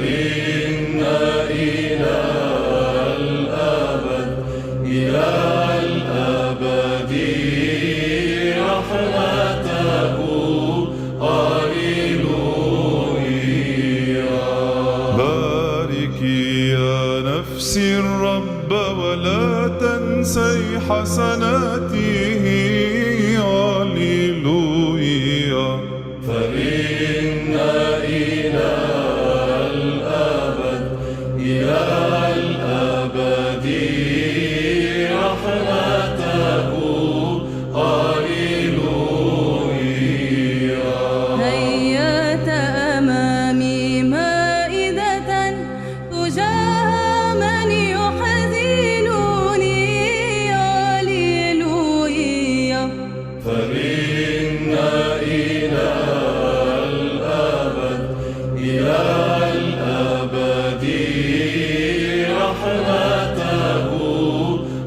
فإن إلى الأبد رحمته هاليلويا. باركي يا نفسي الرب ولا تنسي حسناته هاليلويا. فإن إلى الأبد رحمته هاليلويا. هيأت أمامي مائدة تجاه من يحزنني هاليلويا. فإن إلى الأبد رحمته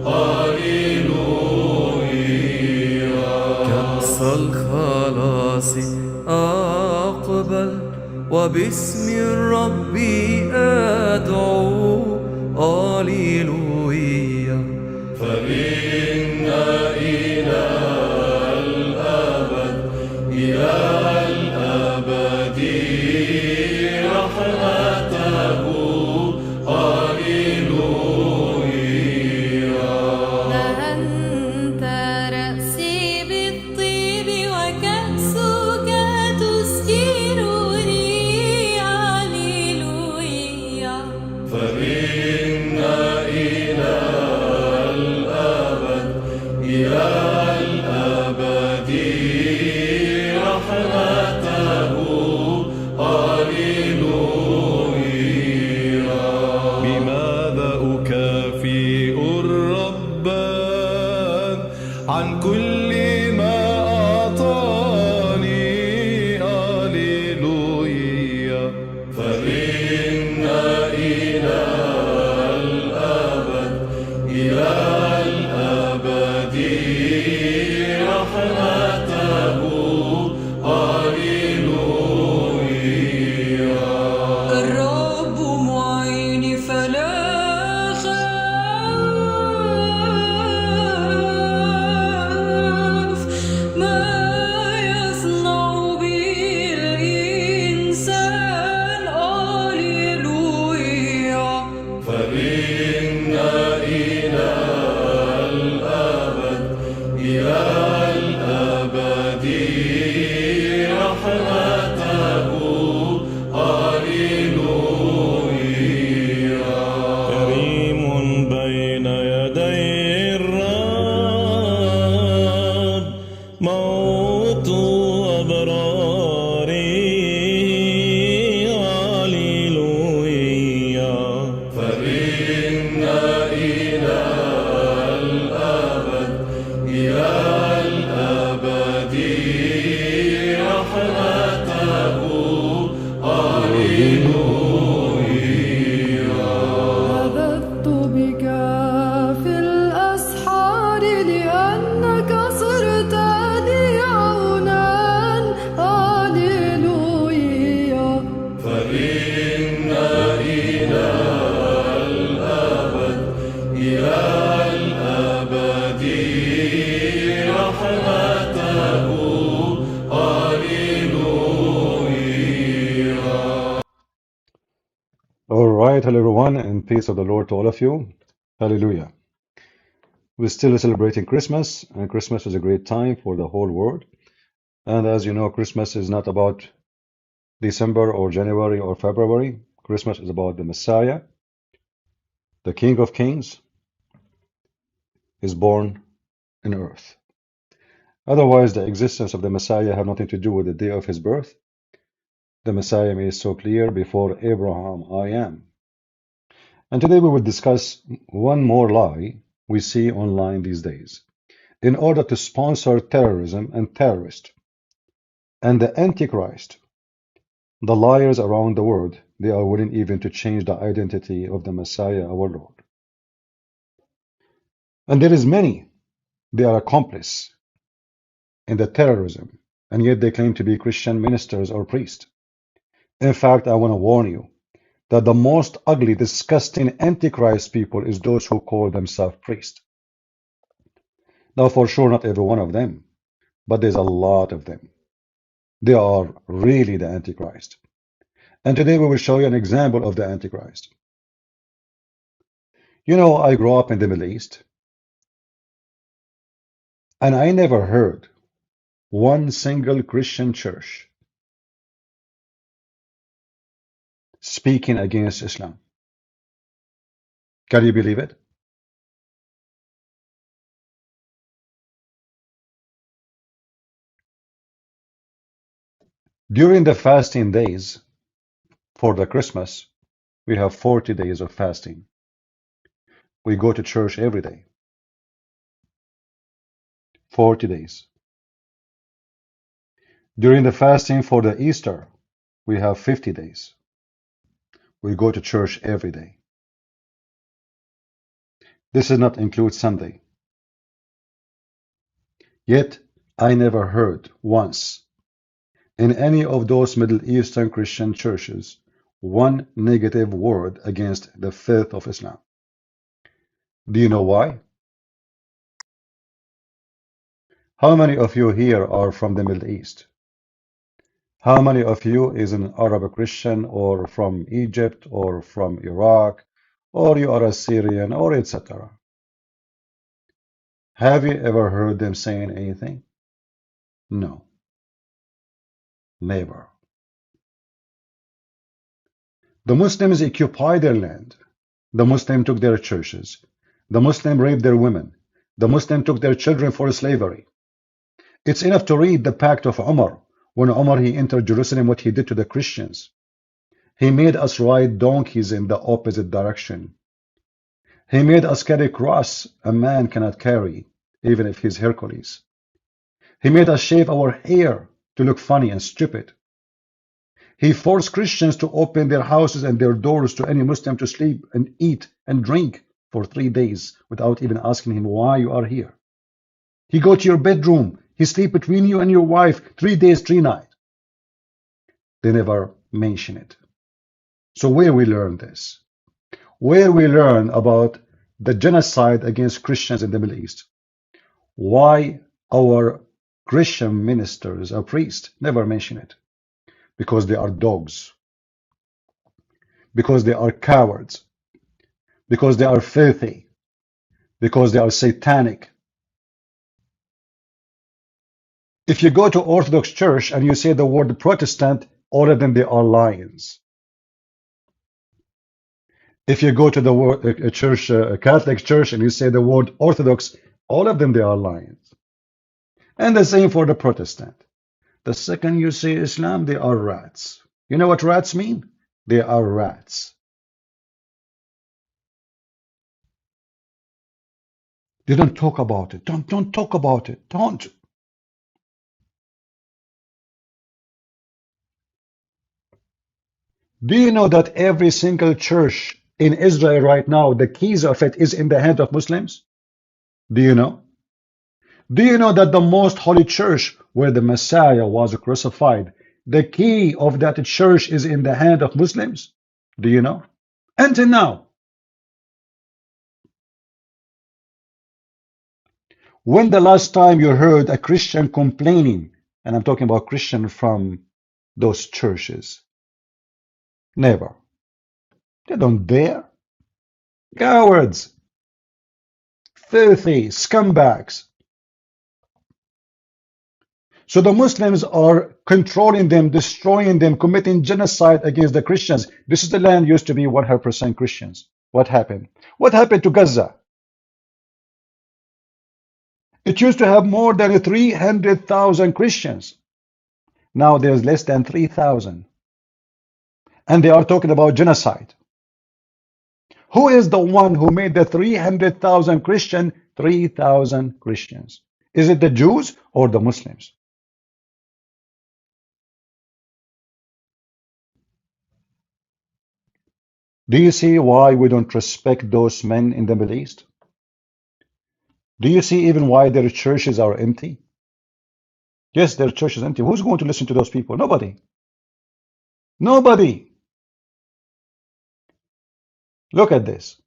هاليلويا. كأس الخلاص أقبل وباسم الرب أدعو هاليلويا. فإن إلى الأبد رحمته هاليلويا. دهنت رأسي بالطيب وكأسك تسكرني هاليلويا. فإن إلى الأبد رحمته هاليلويا. بماذا أكافئ الرب عن كل ما أعطاني هاليلويا. فإن إلى الأبد رحمته هاليلويا. الرب معيني فلا أخاف ما يصنع به الإنسان هاليلويا. فإن إلى الأبد رحمته هاليلويا. كريم بين يدي الرب موت أبراري هاليلويا. فإن إلى الأبد رحمته هاليلويا. نبذت بك في الأسحار لأنك صرت لي عونا هاليلويا. فإن إلى الأبد رحمته هاليلويا. All right, hello everyone, and peace of the Lord to all of you. Hallelujah. We're still celebrating Christmas, and Christmas is a great time for the whole world. And as you know, Christmas is not about December or January or February. Christmas is about the Messiah, the King of Kings, is born in earth. Otherwise, the existence of the Messiah have nothing to do with the day of his birth. The Messiah made so clear, before Abraham, I am. And today we will discuss one more lie we see online these days. In order to sponsor terrorism and terrorists and the Antichrist, the liars around the world, they are willing even to change the identity of the Messiah, our Lord. And there is many, they are accomplices in the terrorism, and yet they claim to be Christian ministers or priests. In fact, I want to warn you, that the most ugly, disgusting, antichrist people is those who call themselves priests. Now, for sure, not every one of them, but there's a lot of them. They are really the antichrist. And today we will show you an example of the antichrist. You know, I grew up in the Middle East, and I never heard one single Christian church speaking against Islam. Can you believe it? During the fasting days for the Christmas, we have 40 days of fasting. We go to church every day. 40 days. During the fasting for the Easter, we have 50 days. We go to church every day. This does not include Sunday. Yet, I never heard once in any of those Middle Eastern Christian churches one negative word against the faith of Islam. Do you know why? How many of you here are from the Middle East? How many of you is an Arab Christian or from Egypt or from Iraq or you are a Syrian or etc.? Have you ever heard them saying anything? No, never. The Muslims occupied their land. The Muslims took their churches. The Muslims raped their women. The Muslims took their children for slavery. It's enough to read the Pact of Umar. When Umar he entered Jerusalem, what he did to the Christians. He made us ride donkeys in the opposite direction. He made us carry a cross a man cannot carry, even if he's Hercules. He made us shave our hair to look funny and stupid. He forced Christians to open their houses and their doors to any Muslim to sleep and eat and drink for 3 days without even asking him why you are here. He go to your bedroom. He sleep between you and your wife 3 days, 3 nights. They never mention it. So where we learn this? Where we learn about the genocide against Christians in the Middle East? Why our Christian ministers or priests never mention it? Because they are dogs. Because they are cowards. Because they are filthy. Because they are satanic. If you go to Orthodox Church and you say the word Protestant, all of them they are lions. If you go to the word a Catholic Church and you say the word Orthodox, all of them they are lions. And the same for the Protestant. The second you say Islam, they are rats. You know what rats mean? They are rats. They don't talk about it. Don't talk about it. Don't. Do you know that every single church in Israel right now, the keys of it is in the hand of Muslims? Do you know? Do you know that the most holy church where the Messiah was crucified, the key of that church is in the hand of Muslims? Do you know? Until now. When the last time you heard a Christian complaining, and I'm talking about Christian from those churches? Never. They don't dare. Cowards. Filthy scumbags. So the Muslims are controlling them, destroying them, committing genocide against the Christians. This is the land used to be 100% Christians. What happened? What happened to Gaza? It used to have more than 300,000 Christians. Now there's less than 3,000. And they are talking about genocide. Who is the one who made the 300,000 Christian 3,000 Christians? Is it the Jews or the Muslims? Do you see why we don't respect those men in the Middle East? Do you see even why their churches are empty? Yes, their church is empty. Who's going to listen to those people? Nobody. Nobody. Look at this.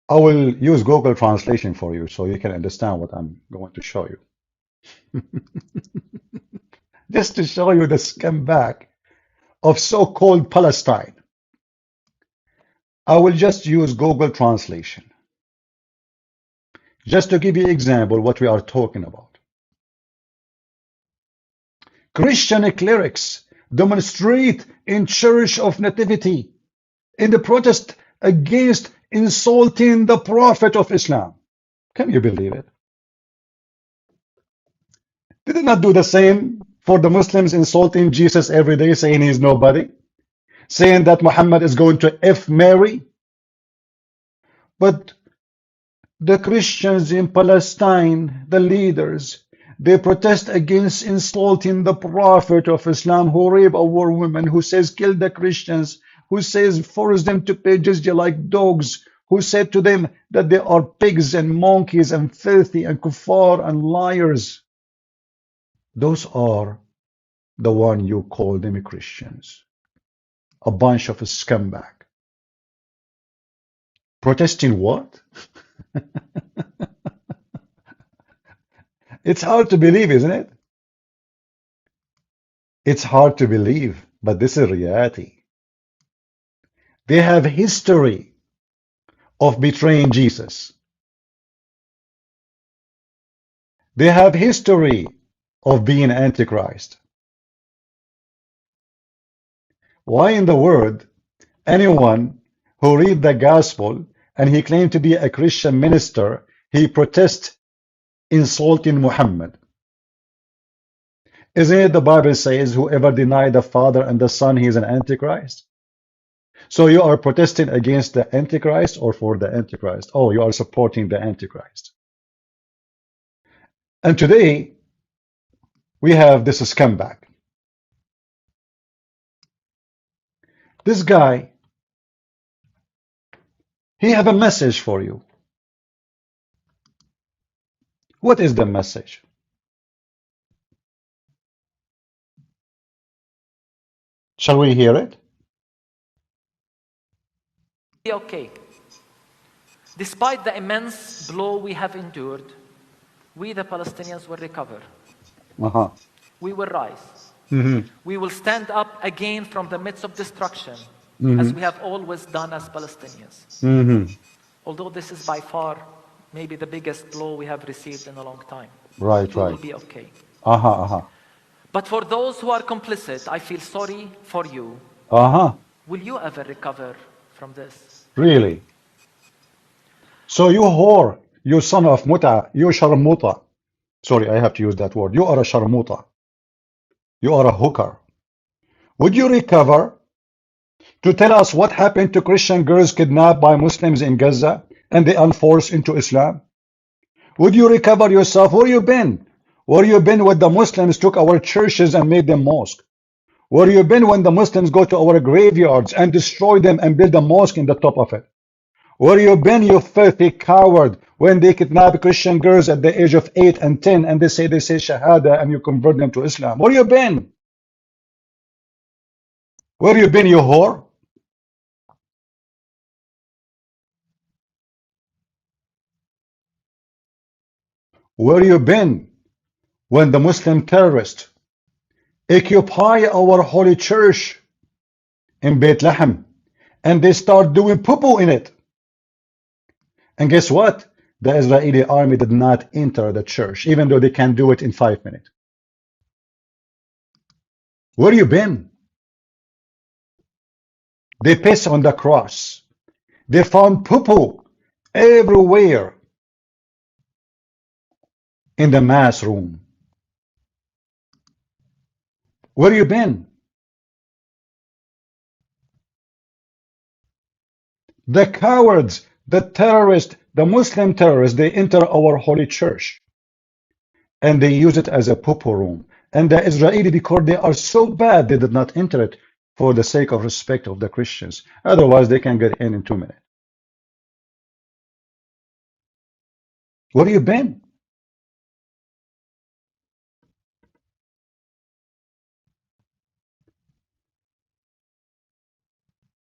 I will use Google Translation for you so you can understand what I'm going to show you. Just to show you the scumbag of so-called Palestine. I will just use Google Translation. Just to give you an example what we are talking about. Christian clerics demonstrate in Church of Nativity in the protest against insulting the Prophet of Islam. Can you believe it? Did they not do the same for the Muslims insulting Jesus every day, saying he's nobody? Saying that Muhammad is going to F Mary? But the Christians in Palestine, the leaders, they protest against insulting the Prophet of Islam who rape our women, who says kill the Christians, who says force them to pay jizya like dogs, who said to them that they are pigs and monkeys and filthy and kuffar and liars. Those are the one you call them Christians. A bunch of scumbag. Protesting what? It's hard to believe, isn't it? It's hard to believe, but this is reality. They have history of betraying Jesus. They have history of being Antichrist. Why in the world anyone who read the gospel and he claimed to be a Christian minister, he protests insulting Muhammad? Isn't it the Bible says whoever denies the Father and the Son, he is an Antichrist? So you are protesting against the Antichrist or for the Antichrist? Oh, you are supporting the Antichrist. And today we have this scumbag. This guy, he have a message for you. What is the message? Shall we hear it? Okay. Despite the immense blow we have endured, we the Palestinians will recover. We will rise. We will stand up again from the midst of destruction, as we have always done as Palestinians. Although this is by far maybe the biggest blow we have received in a long time. Right, we right. will be okay. But for those who are complicit, I feel sorry for you. Will you ever recover from this? Really? So you whore, you son of muta, you sharmuta. Sorry, I have to use that word. You are a sharmuta. You are a hooker. Would you recover to tell us what happened to Christian girls kidnapped by Muslims in Gaza and they unforced into Islam? Would you recover yourself? Where you been? Where you been when the Muslims took our churches and made them mosque? Where you been when the Muslims go to our graveyards and destroy them and build a mosque in the top of it? Where you been, you filthy coward, when they kidnap Christian girls at the age of 8 and 10 and they say Shahada and you convert them to Islam? Where you been? Where you been, you whore? Where you been when the Muslim terrorists occupy our holy church in Bethlehem and they start doing poo-poo in it? And guess what? The Israeli army did not enter the church, even though they can do it in 5 minutes. Where you been? They piss on the cross. They found poo-poo everywhere in the mass room. Where you been? The cowards, the terrorists, the Muslim terrorists, they enter our holy church and they use it as a poo-poo room. And the Israeli, because they are so bad, they did not enter it for the sake of respect of the Christians. Otherwise, they can get in 2 minutes. Where you been?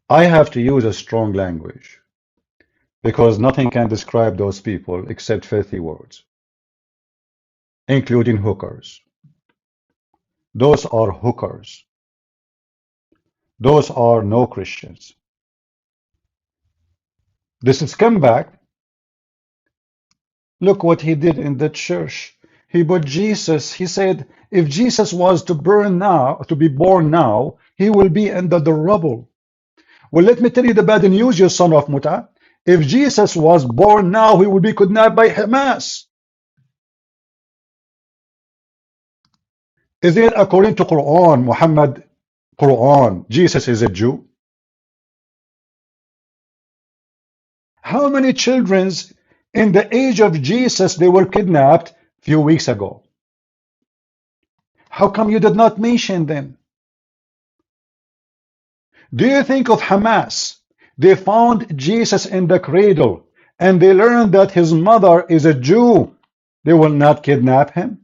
I have to use a strong language because nothing can describe those people except filthy words, including hookers. Those are hookers. Those are no Christians. This scumbag, look what he did in the church. He put Jesus, he said, if Jesus was to burn now, to be born now, he will be under the rubble. Well, let me tell you the bad news, you son of Muta. If Jesus was born now, he would be kidnapped by Hamas. Isn't it according to Quran, Muhammad, Quran, Jesus is a Jew? How many children in the age of Jesus, they were kidnapped a few weeks ago? How come you did not mention them? Do you think of Hamas? They found Jesus in the cradle and they learned that his mother is a Jew. They will not kidnap him.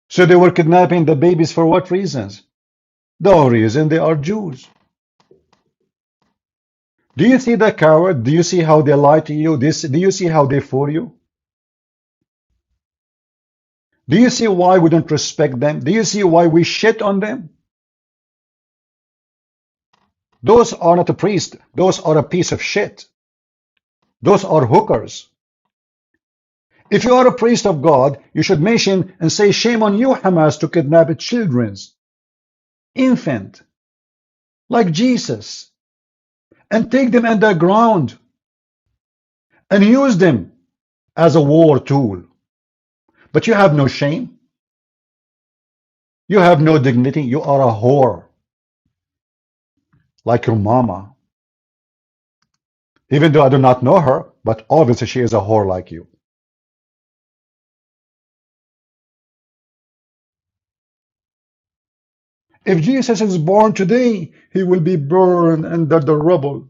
So they were kidnapping the babies for what reasons? The reason they are Jews. Do you see the coward? Do you see how they lie to you? Do you see how they fool you? Do you see why we don't respect them? Do you see why we shit on them? Those are not a priest. Those are a piece of shit. Those are hookers. If you are a priest of God, you should mention and say, shame on you, Hamas, to kidnap children's infant, like Jesus, and take them underground and use them as a war tool. But you have no shame. You have no dignity. You are a whore, like your mama. Even though I do not know her, but obviously she is a whore like you. If Jesus is born today, he will be burned under the rubble.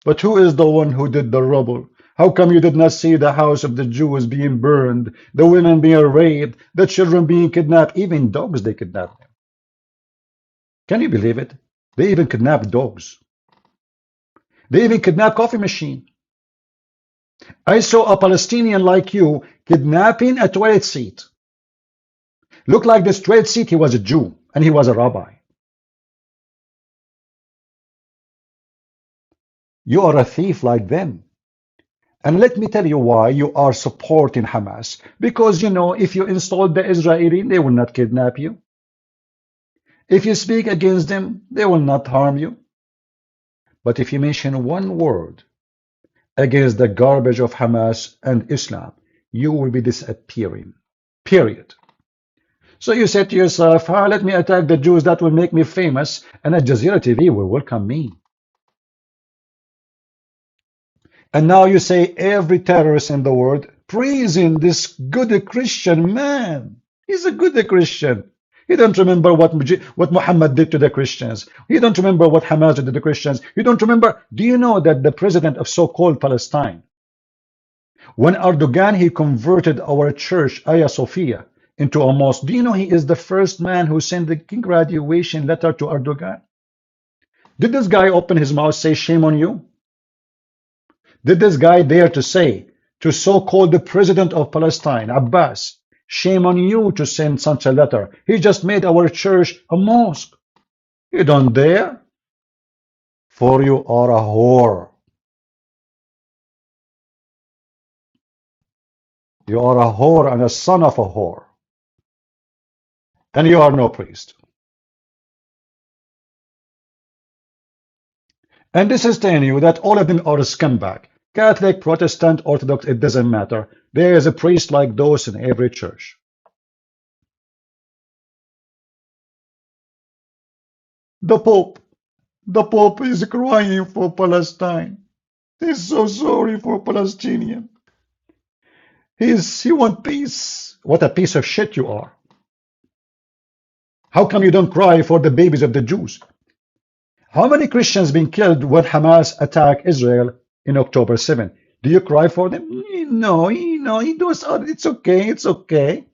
But who is the one who did the rubble? How come you did not see the house of the Jews being burned, the women being raped, the children being kidnapped, even dogs they kidnapped them? Can you believe it? They even kidnapped dogs. They even kidnapped coffee machine. I saw a Palestinian like you kidnapping a toilet seat. Looked like this toilet seat, he was a Jew and he was a rabbi. You are a thief like them. And let me tell you why you are supporting Hamas. Because, you know, if you insult the Israeli, they will not kidnap you. If you speak against them, they will not harm you. But if you mention one word against the garbage of Hamas and Islam, you will be disappearing. Period. So you said to yourself, let me attack the Jews, that will make me famous, and Al Jazeera TV will welcome me. And now you say every terrorist in the world praising this good Christian man. He's a good Christian. He don't remember what Muhammad did to the Christians. He don't remember what Hamas did to the Christians. You don't remember. Do you know that the president of so-called Palestine, when Erdogan, he converted our church, Hagia Sophia, into a mosque, do you know he is the first man who sent the graduation letter to Erdogan? Did this guy open his mouth, say shame on you? Did this guy dare to say to so-called the president of Palestine, Abbas, shame on you to send such a letter? He just made our church a mosque. You don't dare, for you are a whore. You are a whore and a son of a whore. And you are no priest. And this is telling you that all of them are a scumbag. Catholic, Protestant, Orthodox, it doesn't matter. There is a priest like those in every church. The Pope is crying for Palestine. He's so sorry for Palestinian. He wants peace. What a piece of shit you are. How come you don't cry for the babies of the Jews? How many Christians been killed when Hamas attacked Israel in October 7? Do you cry for them? No, it's okay, it's okay.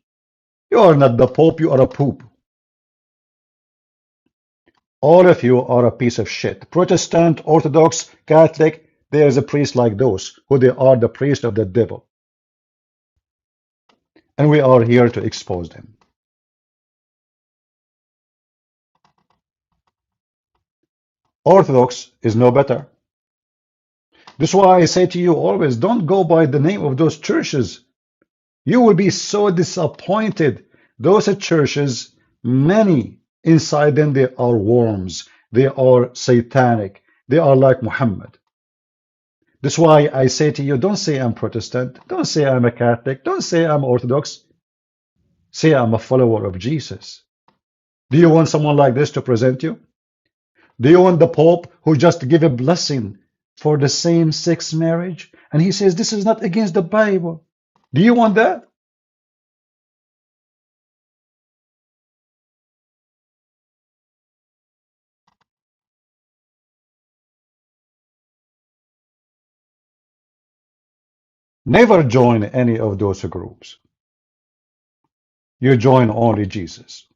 You are not the Pope, you are a poop. All of you are a piece of shit. Protestant, Orthodox, Catholic, there is a priest like those, who they are the priest of the devil. And we are here to expose them. Orthodox is no better. This is why I say to you always, don't go by the name of those churches. You will be so disappointed. Those churches, many inside them, they are worms. They are satanic. They are like Muhammad. That's why I say to you, don't say I'm Protestant. Don't say I'm a Catholic. Don't say I'm Orthodox. Say I'm a follower of Jesus. Do you want someone like this to present you? Do you want the Pope who just give a blessing for the same-sex marriage? And he says this is not against the Bible. Do you want that? Never join any of those groups. You join only Jesus.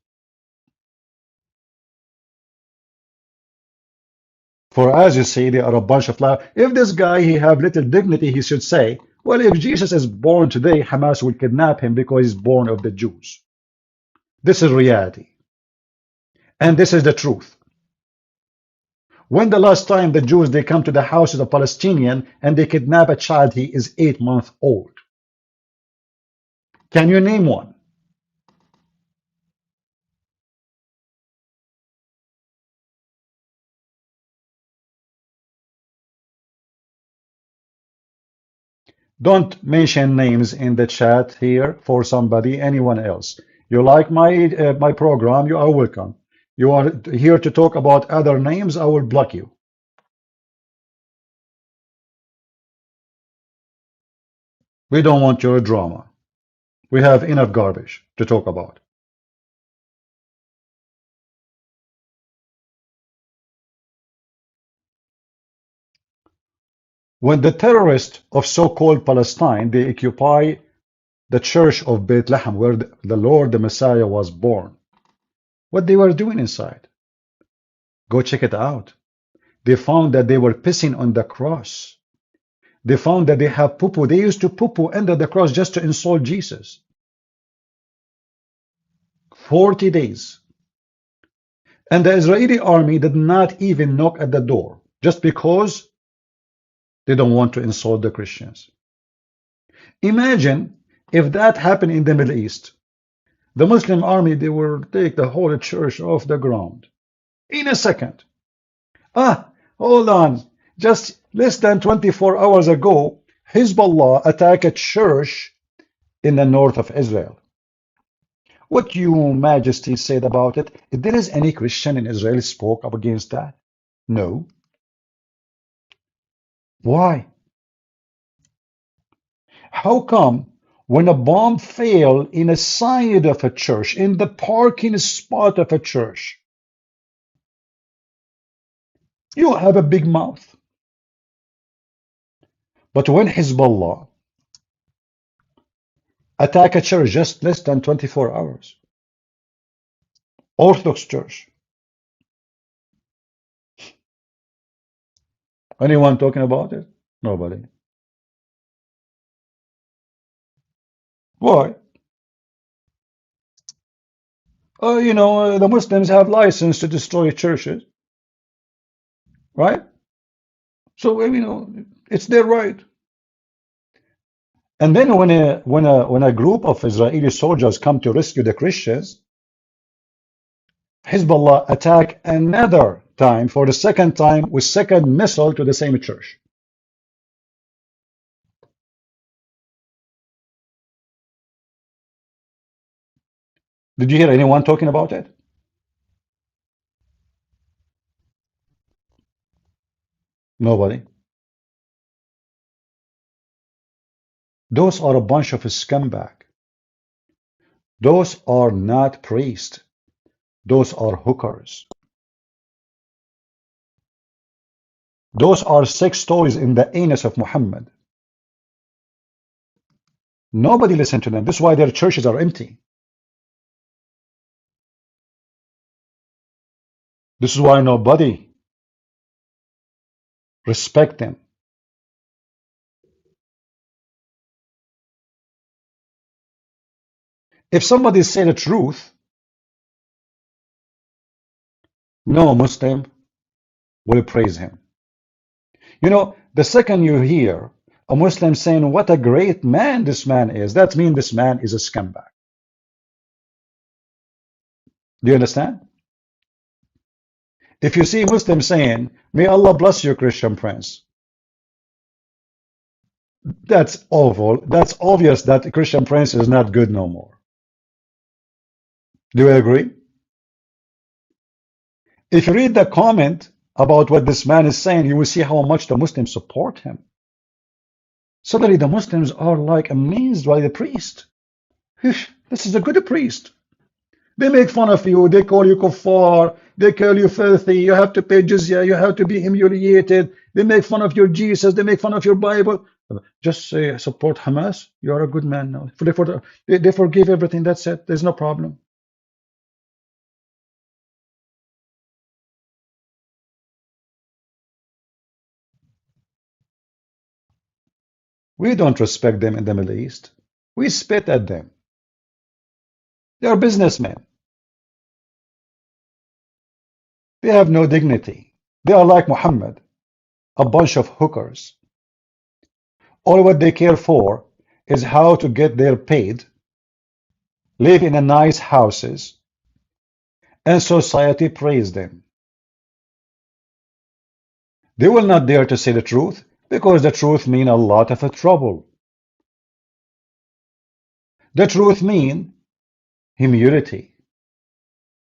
For as you say, they are a bunch of liars. If this guy, he have little dignity, he should say, well, if Jesus is born today, Hamas will kidnap him because he's born of the Jews. This is reality. And this is the truth. When the last time the Jews, they come to the houses of Palestinian and they kidnap a child, he is 8 months old. Can you name one? Don't mention names in the chat here for somebody, anyone else. You like my program, you are welcome. You are here to talk about other names, I will block you. We don't want your drama. We have enough garbage to talk about. When the terrorists of so-called Palestine, they occupy the church of Bethlehem, where the Lord, the Messiah, was born, what they were doing inside? Go check it out. They found that they were pissing on the cross. They found that they have poo-poo. They used to poo-poo under the cross just to insult Jesus. 40 days. And the Israeli army did not even knock at the door, just because they don't want to insult the Christians. Imagine if that happened in the Middle East. The Muslim army, they will take the whole church off the ground in a second. Hold on. Just less than 24 hours ago, Hezbollah attacked a church in the north of Israel. What your Majesty said about it, if there is any Christian in Israel spoke up against that? No. Why? How come when a bomb fell in a side of a church, in the parking spot of a church, you have a big mouth? But when Hezbollah attack a church just less than 24 hours, Orthodox church, anyone talking about it? Nobody. Why? The Muslims have license to destroy churches, right? So it's their right. And then when a group of Israeli soldiers come to rescue the Christians, Hezbollah attack another time, for the second time, with second missile to the same church. Did you hear anyone talking about it? Nobody. Those are a bunch of scumbag. Those are not priests. Those are hookers. Those are sex toys in the anus of Muhammad. Nobody listen to them. This is why their churches are empty. This is why nobody respect him. If somebody say the truth, no Muslim will praise him. You know, the second you hear a Muslim saying what a great man this man is, that means this man is a scumbag. Do you understand? If you see Muslims saying, may Allah bless you, Christian Prince, that's awful. That's obvious that the Christian Prince is not good no more. Do you agree? If you read the comment about what this man is saying, you will see how much the Muslims support him. Suddenly the Muslims are like amazed by the priest. This is a good priest. They make fun of you, they call you kuffar, they call you filthy, you have to pay jizya, you have to be humiliated, they make fun of your Jesus, they make fun of your Bible. Just say support Hamas, you are a good man now. They forgive everything, that's it, there's no problem. We don't respect them in the Middle East. We spit at them. They are businessmen. They have no dignity. They are like Muhammad, a bunch of hookers. All what they care for is how to get their paid, live in a nice houses, and society praise them. They will not dare to say the truth because the truth means a lot of trouble. The truth means humility.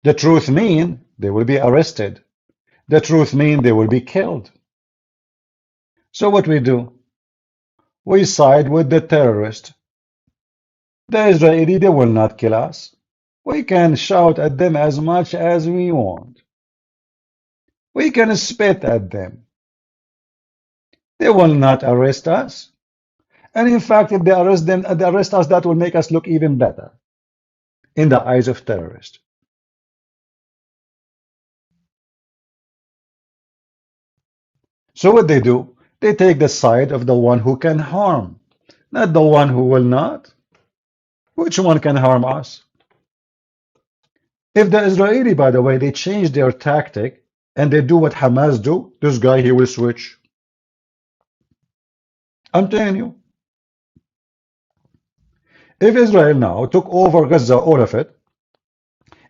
The truth means they will be arrested. The truth means they will be killed. So what we do? We side with the terrorist. The Israeli, they will not kill us. We can shout at them as much as we want. We can spit at them. They will not arrest us. And in fact, if they arrest us, that will make us look even better in the eyes of terrorists. So what they do, they take the side of the one who can harm, not the one who will not. Which one can harm us? If the Israeli, by the way, they change their tactic and they do what Hamas do, this guy, he will switch. I'm telling you. If Israel now took over Gaza, all of it,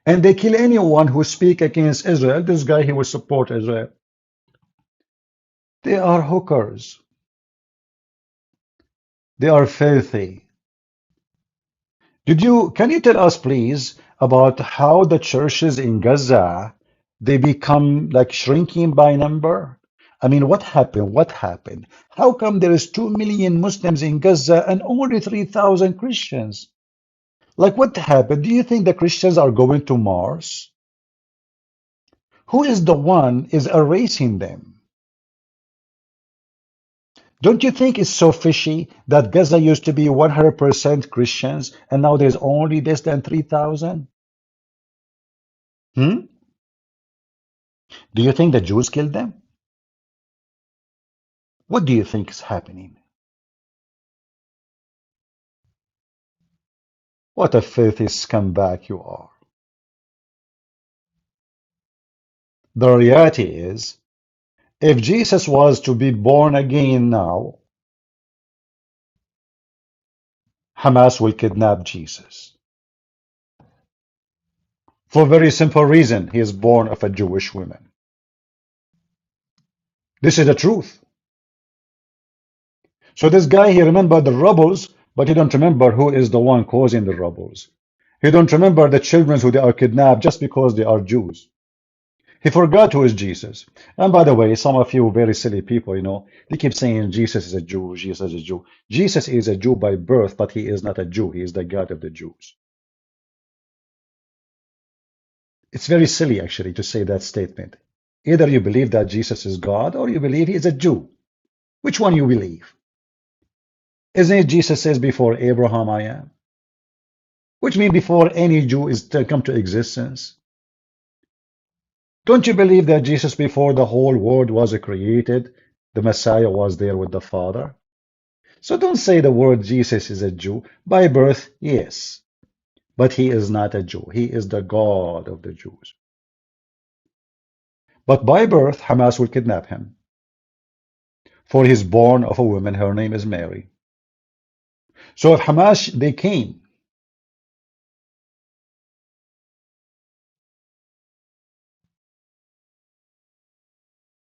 and they kill anyone who speak against Israel, this guy, he will support Israel. They are hookers. They are filthy. Can you tell us, please, about how the churches in Gaza, they become like shrinking by number? I mean, what happened? What happened? How come there is 2 million Muslims in Gaza and only 3,000 Christians? Like, what happened? Do you think the Christians are going to Mars? Who is the one is erasing them? Don't you think it's so fishy that Gaza used to be 100% Christians and now there's only less than 3,000? Do you think the Jews killed them? What do you think is happening? What a filthy scumbag you are. The reality is, if Jesus was to be born again now, Hamas will kidnap Jesus. For a very simple reason, he is born of a Jewish woman. This is the truth. So this guy, he remembered the rebels, but he don't remember who is the one causing the rebels. He don't remember the children who they are kidnapped just because they are Jews. He forgot who is Jesus. And by the way, some of you very silly people, you know, they keep saying Jesus is a Jew, Jesus is a Jew. Jesus is a Jew by birth, but he is not a Jew. He is the God of the Jews. It's very silly, actually, to say that statement. Either you believe that Jesus is God or you believe he is a Jew. Which one you believe? Isn't it Jesus says before Abraham I am? Which means before any Jew is to come to existence. Don't you believe that Jesus, before the whole world was created, the Messiah was there with the Father? So don't say the word Jesus is a Jew. By birth, yes. But he is not a Jew. He is the God of the Jews. But by birth, Hamas will kidnap him. For he's born of a woman, her name is Mary. So if Hamas, they came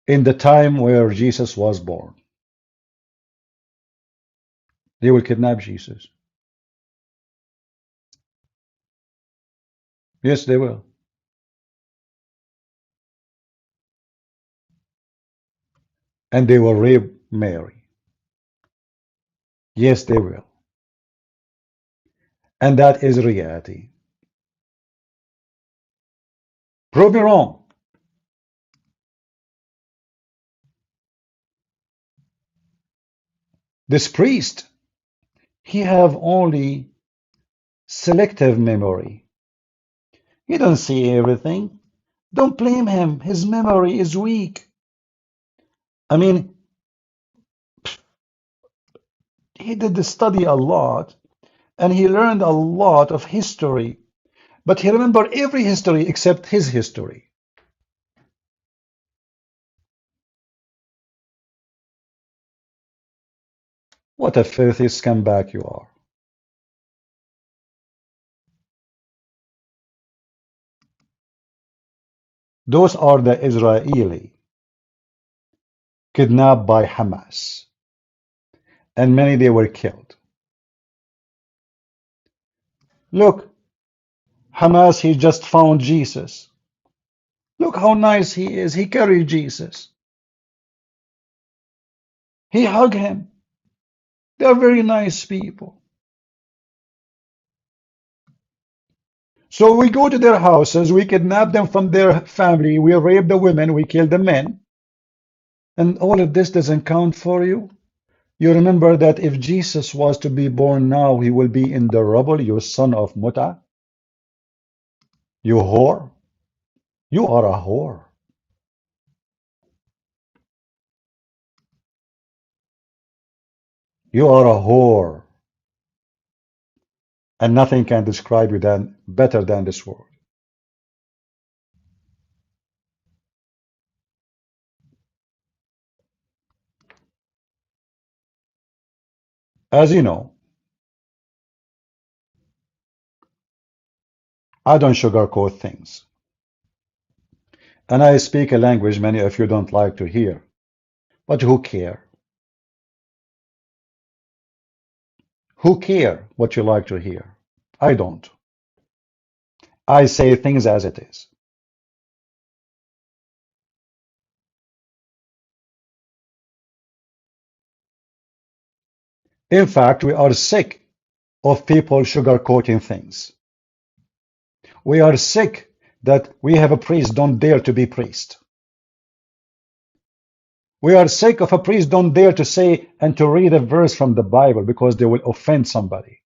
in the time where Jesus was born, they will kidnap Jesus. Yes, they will. And they will rape Mary. Yes, they will. And that is reality. Prove me wrong. This priest, he have only selective memory. He don't see everything. Don't blame him. His memory is weak. I mean, he did study a lot and he learned a lot of history, but he remembered every history except his history. What a filthy scumbag you are. Those are the Israeli kidnapped by Hamas, and many they were killed. Look, Hamas, he just found Jesus. Look how nice he is. He carried Jesus. He hugged him. They are very nice people. So we go to their houses, we kidnap them from their family, we rape the women, we kill the men. And all of this doesn't count for you? You remember that if Jesus was to be born now, he will be in the rubble, you son of Muta. You whore. You are a whore. You are a whore. And nothing can describe you better than this word. As you know, I don't sugarcoat things. And I speak a language many of you don't like to hear. But who care? Who care what you like to hear? I don't. I say things as it is. In fact, we are sick of people sugarcoating things. We are sick that we have a priest, don't dare to be priest. We are sick of a priest, don't dare to say and to read a verse from the Bible because they will offend somebody.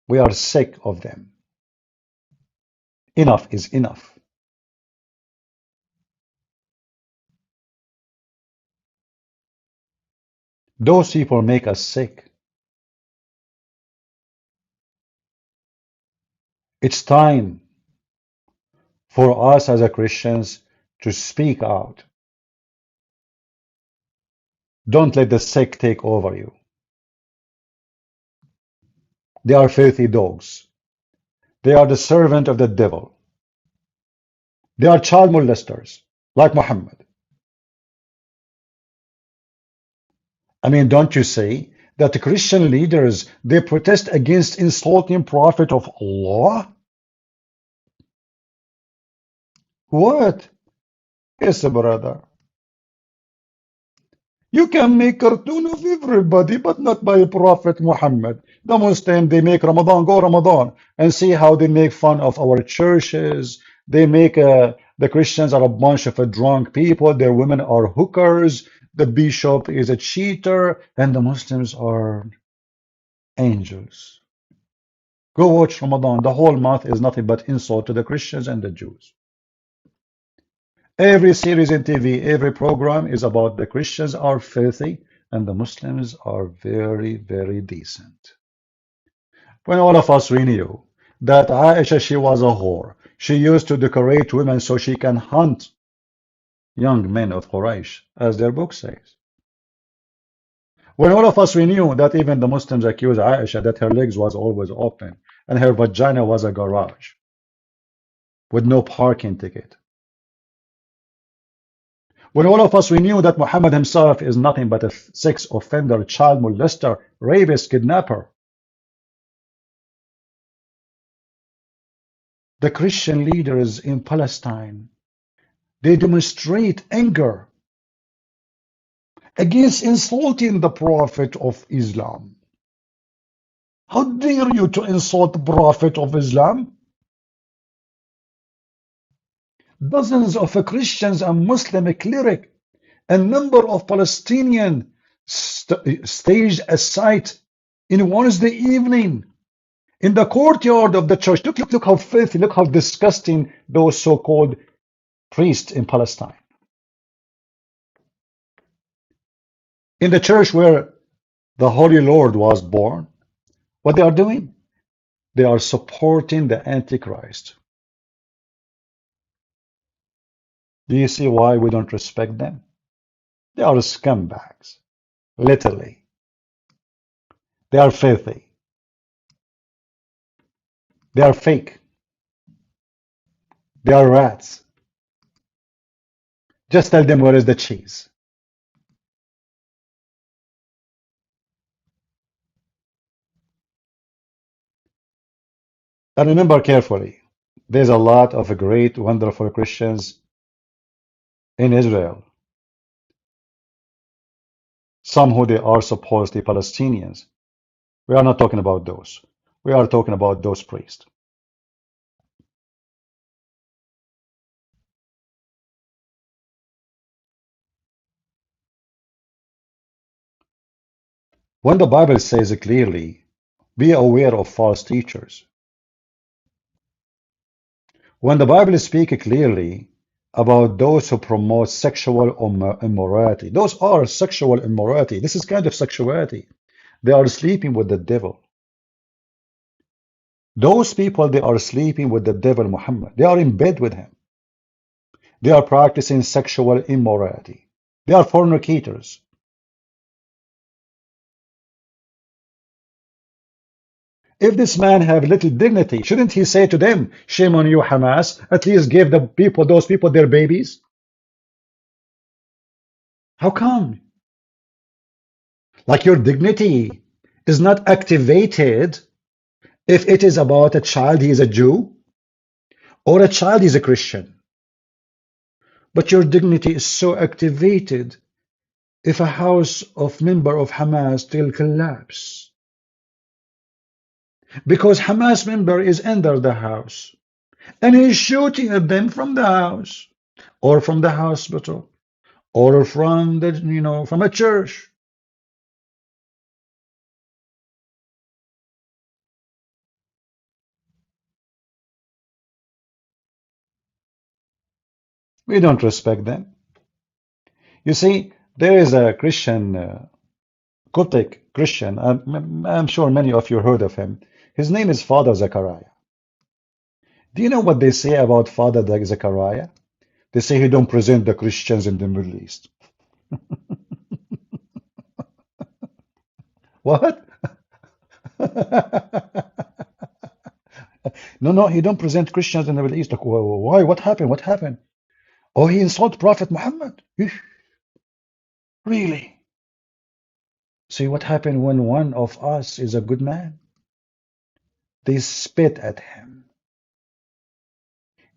We are sick of them. Enough is enough. Those people make us sick. It's time for us as a Christians to speak out. Don't let the sick take over you. They are filthy dogs. They are the servant of the devil. They are child molesters, like Muhammad. I mean, don't you say that the Christian leaders, they protest against insulting Prophet of Allah? What? Yes, brother. You can make cartoon of everybody, but not by Prophet Muhammad. The Muslim, they make Ramadan, go Ramadan, and see how they make fun of our churches. They make the Christians are a bunch of drunk people. Their women are hookers. The bishop is a cheater, and the Muslims are angels. Go watch Ramadan. The whole month is nothing but insult to the Christians and the Jews. Every series in TV, every program is about the Christians are filthy and the Muslims are very, very decent. When all of us, we knew that Aisha, she was a whore. She used to decorate women so she can hunt young men of Quraysh, as their book says. When all of us, we knew that even the Muslims accused Aisha that her legs was always open and her vagina was a garage with no parking ticket. When all of us, we knew that Muhammad himself is nothing but a sex offender, child molester, rapist, kidnapper. The Christian leaders in Palestine, they demonstrate anger against insulting the Prophet of Islam. How dare you to insult the Prophet of Islam? Dozens of Christians and Muslim clerics, a number of Palestinian staged a sight in Wednesday evening in the courtyard of the church. Look how filthy, look how disgusting those so-called priests in Palestine. In the church where the Holy Lord was born, what they are doing? They are supporting the Antichrist. Do you see why we don't respect them? They are scumbags, literally. They are filthy. They are fake. They are rats. Just tell them where is the cheese. And remember carefully, there's a lot of great, wonderful Christians in Israel. Some who they are supposedly Palestinians. We are not talking about those. We are talking about those priests. When the Bible says clearly, be aware of false teachers. When the Bible speaks clearly about those who promote sexual immorality, those are sexual immorality. This is kind of sexuality. They are sleeping with the devil. Those people, they are sleeping with the devil Muhammad. They are in bed with him. They are practicing sexual immorality. They are fornicators. If this man have little dignity, shouldn't he say to them, shame on you, Hamas, at least give the people, those people, their babies? How come? Like your dignity is not activated if it is about a child, he is a Jew, or a child is a Christian. But your dignity is so activated if a house of member of Hamas will collapse. Because Hamas member is under the house and he's shooting at them from the house or from the hospital or from the from a church. We don't respect them. You see, there is a Christian, Coptic Christian, I'm sure many of you heard of him. His name is Father Zechariah. Do you know what they say about Father Zechariah? They say he don't present the Christians in the Middle East. What? No, he don't present Christians in the Middle East. Why? What happened? What happened? Oh, he insulted Prophet Muhammad. Really? See what happened when one of us is a good man? They spit at him.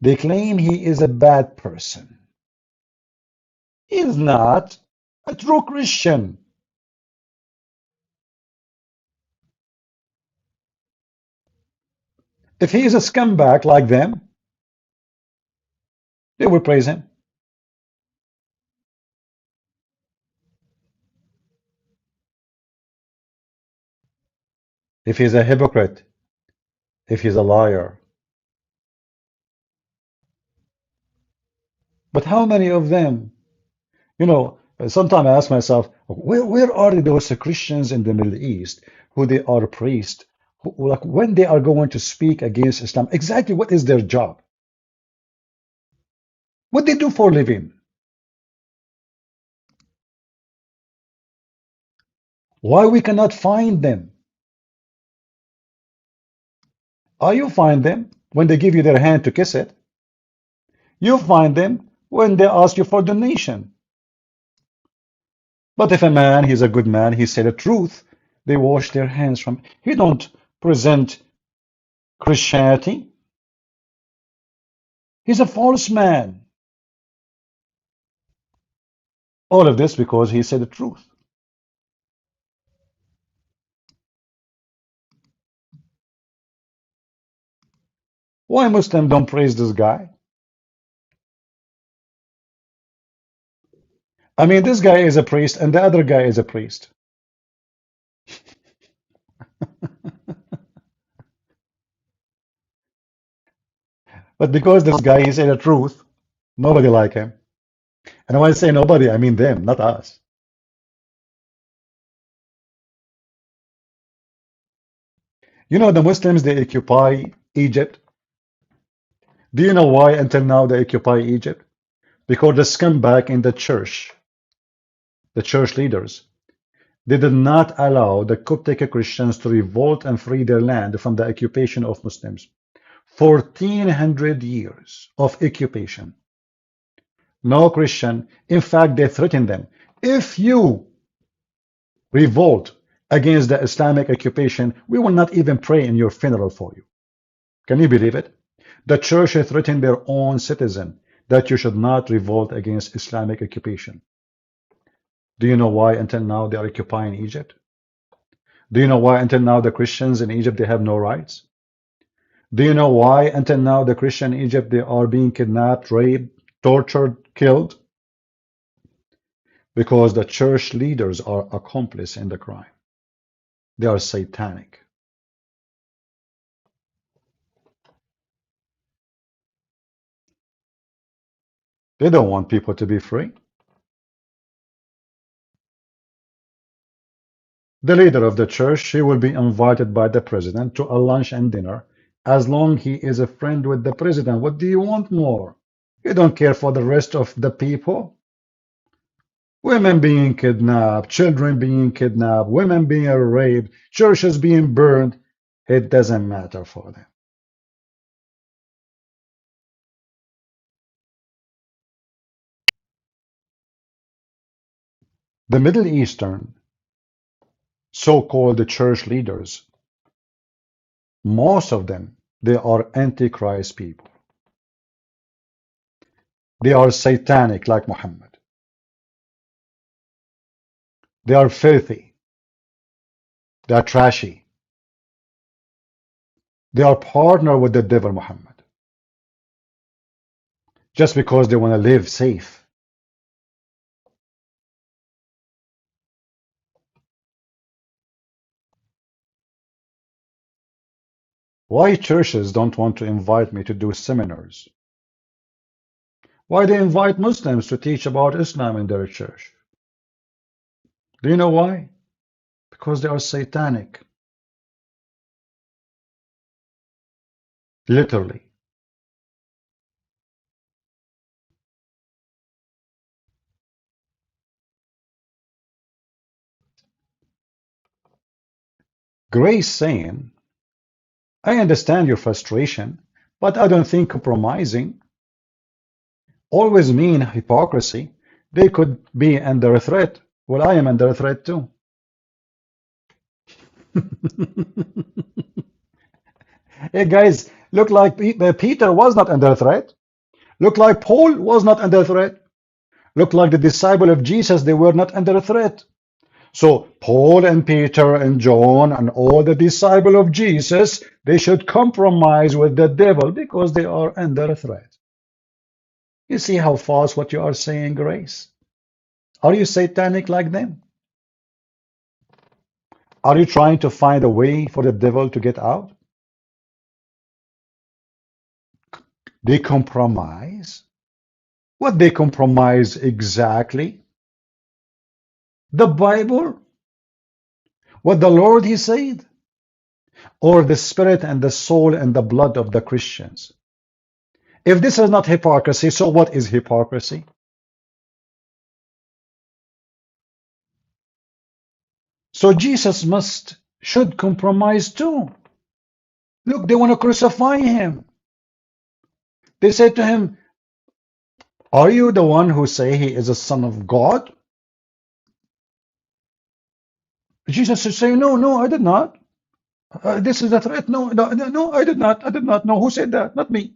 They claim he is a bad person. He is not a true Christian. If he is a scumbag like them, they will praise him. If he is a hypocrite, if he's a liar. But how many of them? You know, sometimes I ask myself, where are those Christians in the Middle East who they are priests, who, like when they are going to speak against Islam, exactly what is their job? What they do for a living? Why we cannot find them? You find them when they give you their hand to kiss it. You find them when they ask you for donation. But if a man, he's a good man, he said the truth, they wash their hands from. He don't present Christianity. He's a false man. All of this because he said the truth. Why Muslims don't praise this guy? I mean, this guy is a priest and the other guy is a priest. But because this guy, he said the truth, nobody like him. And when I say nobody, I mean them, not us. You know, the Muslims, they occupy Egypt. Do you know why until now they occupy Egypt? Because the scumbag in the church leaders, they did not allow the Coptic Christians to revolt and free their land from the occupation of Muslims. 1400 years of occupation. No Christian. In fact, they threatened them. If you revolt against the Islamic occupation, we will not even pray in your funeral for you. Can you believe it? The church threatened their own citizen that you should not revolt against Islamic occupation. Do you know why until now they are occupying Egypt? Do you know why until now the Christians in Egypt, they have no rights? Do you know why until now the Christian in Egypt, they are being kidnapped, raped, tortured, killed? Because the church leaders are accomplices in the crime. They are satanic. They don't want people to be free. The leader of the church, he will be invited by the president to a lunch and dinner as long he is a friend with the president. What do you want more? You don't care for the rest of the people? Women being kidnapped, children being kidnapped, women being raped, churches being burned. It doesn't matter for them. The Middle Eastern so-called church leaders, most of them, they are antichrist people. They are satanic like Muhammad. They are filthy. They are trashy. They are partner with the devil Muhammad. Just because they want to live safe. Why churches don't want to invite me to do seminars? Why they invite Muslims to teach about Islam in their church? Do you know why? Because they are satanic. Literally. Grace saying, I understand your frustration, but I don't think compromising always mean hypocrisy. They could be under a threat. Well, I am under a threat too. Hey guys, look like Peter was not under threat. Look like Paul was not under threat. Look like the disciple of Jesus, they were not under threat. So Paul and Peter and John and all the disciples of Jesus, they should compromise with the devil because they are under threat. You see how false what you are saying, Grace? Are you satanic like them? Are you trying to find a way for the devil to get out? They compromise. What they compromise exactly? The Bible? What the Lord He said? Or the spirit and the soul and the blood of the Christians? If this is not hypocrisy, so what is hypocrisy? So Jesus should compromise too. Look, they want to crucify him. They said to him, are you the one who say he is a son of God? Jesus is saying, no, no, I did not. This is a threat. No, no, no, I did not. I did not. No, who said that? Not me.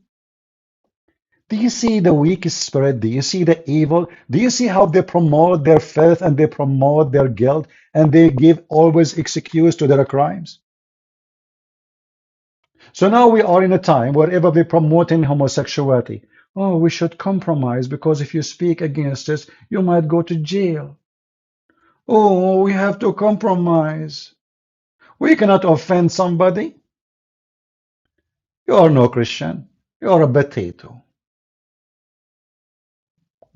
Do you see the weak spirit? Do you see the evil? Do you see how they promote their filth and they promote their guilt and they give always excuse to their crimes? So now we are in a time wherever we're promoting homosexuality. Oh, we should compromise because if you speak against us, you might go to jail. Oh, we have to compromise. We cannot offend somebody. You are no Christian. You are a potato.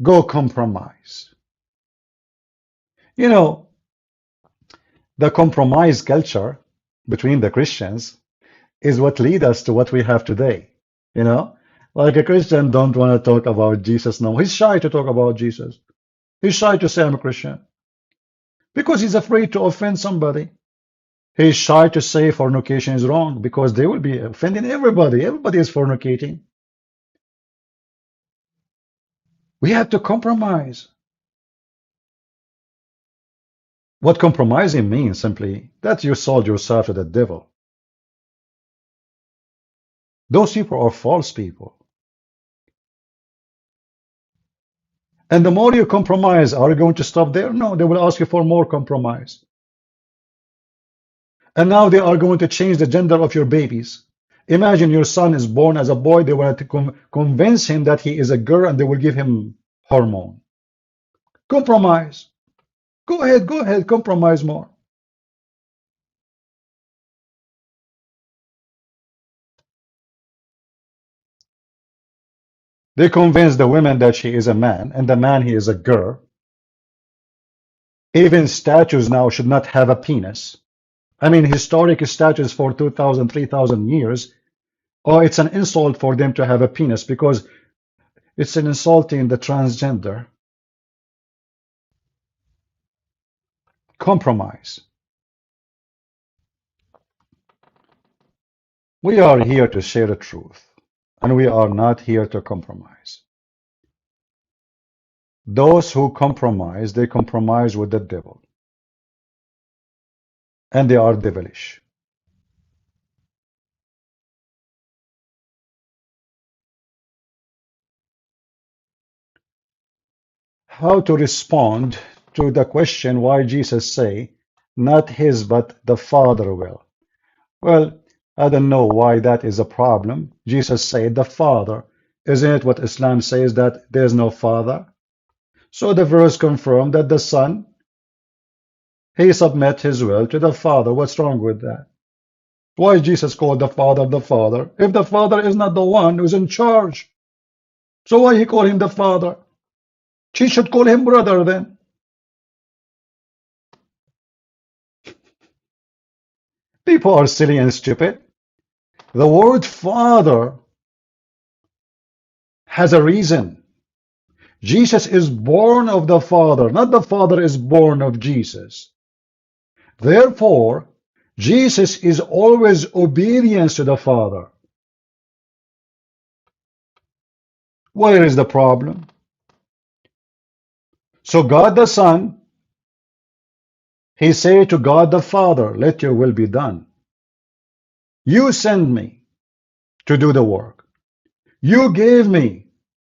Go compromise. You know, the compromise culture between the Christians is what lead us to what we have today. You know, like a Christian don't want to talk about Jesus now. He's shy to talk about Jesus. He's shy to say I'm a Christian because he's afraid to offend somebody. He's shy to say fornication is wrong because they will be offending everybody. Everybody is fornicating. We have to compromise. What compromising means simply that you sold yourself to the devil. Those people are false people. And the more you compromise, are you going to stop there? No, they will ask you for more compromise. And now they are going to change the gender of your babies. Imagine your son is born as a boy. They want to convince him that he is a girl and they will give him hormone. Compromise. Go ahead, compromise more. They convince the woman that she is a man and the man he is a girl. Even statues now should not have a penis. I mean, historic statues for 2,000, 3,000 years. Oh, it's an insult for them to have a penis because it's an insulting the transgender. Compromise. We are here to share the truth, and we are not here to compromise. Those who compromise, they compromise with the devil, and they are devilish. How to respond to the question why Jesus say, not his but the Father will? Well, I don't know why that is a problem. Jesus said the Father. Isn't it what Islam says, that there's no Father? So the verse confirmed that the Son, he submit his will to the Father. What's wrong with that? Why Jesus called the Father if the Father is not the one who's in charge? So why he call him the Father? She should call him brother then. People are silly and stupid. The word Father has a reason. Jesus is born of the Father, not the Father is born of Jesus. Therefore, Jesus is always obedience to the Father. Where is the problem? So God the Son, he said to God the Father, let your will be done. You send me to do the work. You gave me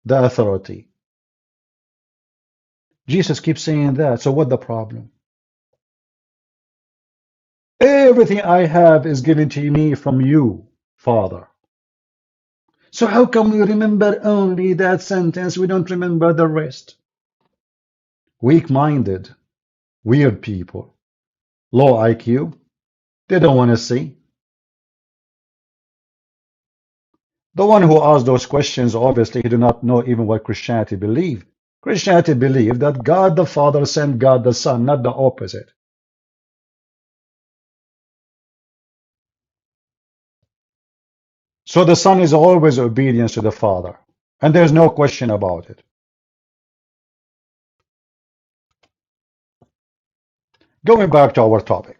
the authority. Jesus keeps saying that. So what the problem? Everything I have is given to me from you, Father. So how come we remember only that sentence? We don't remember the rest. Weak-minded, weird people, low IQ, they don't want to see. The one who asked those questions, obviously, he do not know even what Christianity believe. Christianity believe that God the Father sent God the Son, not the opposite. So the Son is always obedience to the Father, and there's no question about it. Going back to our topic.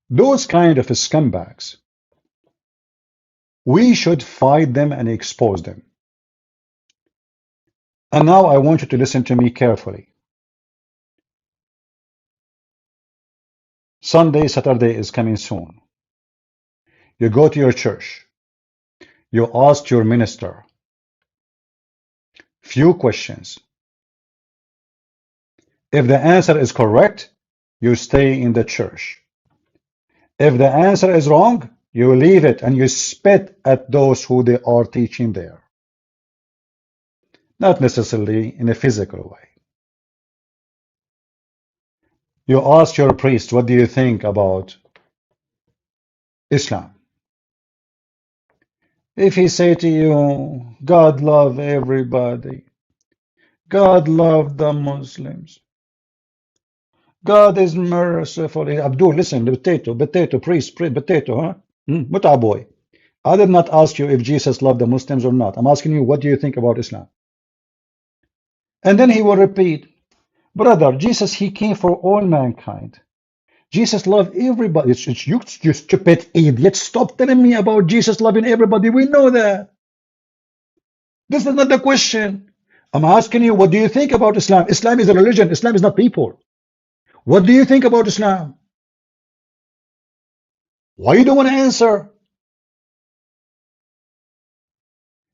Those kind of scumbags, we should fight them and expose them. And now I want you to listen to me carefully. Sunday, Saturday is coming soon. You go to your church. You ask your minister few questions. If the answer is correct, you stay in the church. If the answer is wrong, you leave it and you spit at those who they are teaching there. Not necessarily in a physical way. You ask your priest, what do you think about Islam? If he say to you, God love everybody, God love the Muslims, God is merciful. Abdul, listen, potato, priest, potato, huh? Muta boy. I did not ask you if Jesus loved the Muslims or not. I'm asking you, what do you think about Islam? And then he will repeat, brother, Jesus, he came for all mankind. Jesus loved everybody. It's you stupid idiot. Stop telling me about Jesus loving everybody. We know that. This is not the question. I'm asking you, what do you think about Islam? Islam is a religion. Islam is not people. What do you think about Islam? Why you don't want to answer?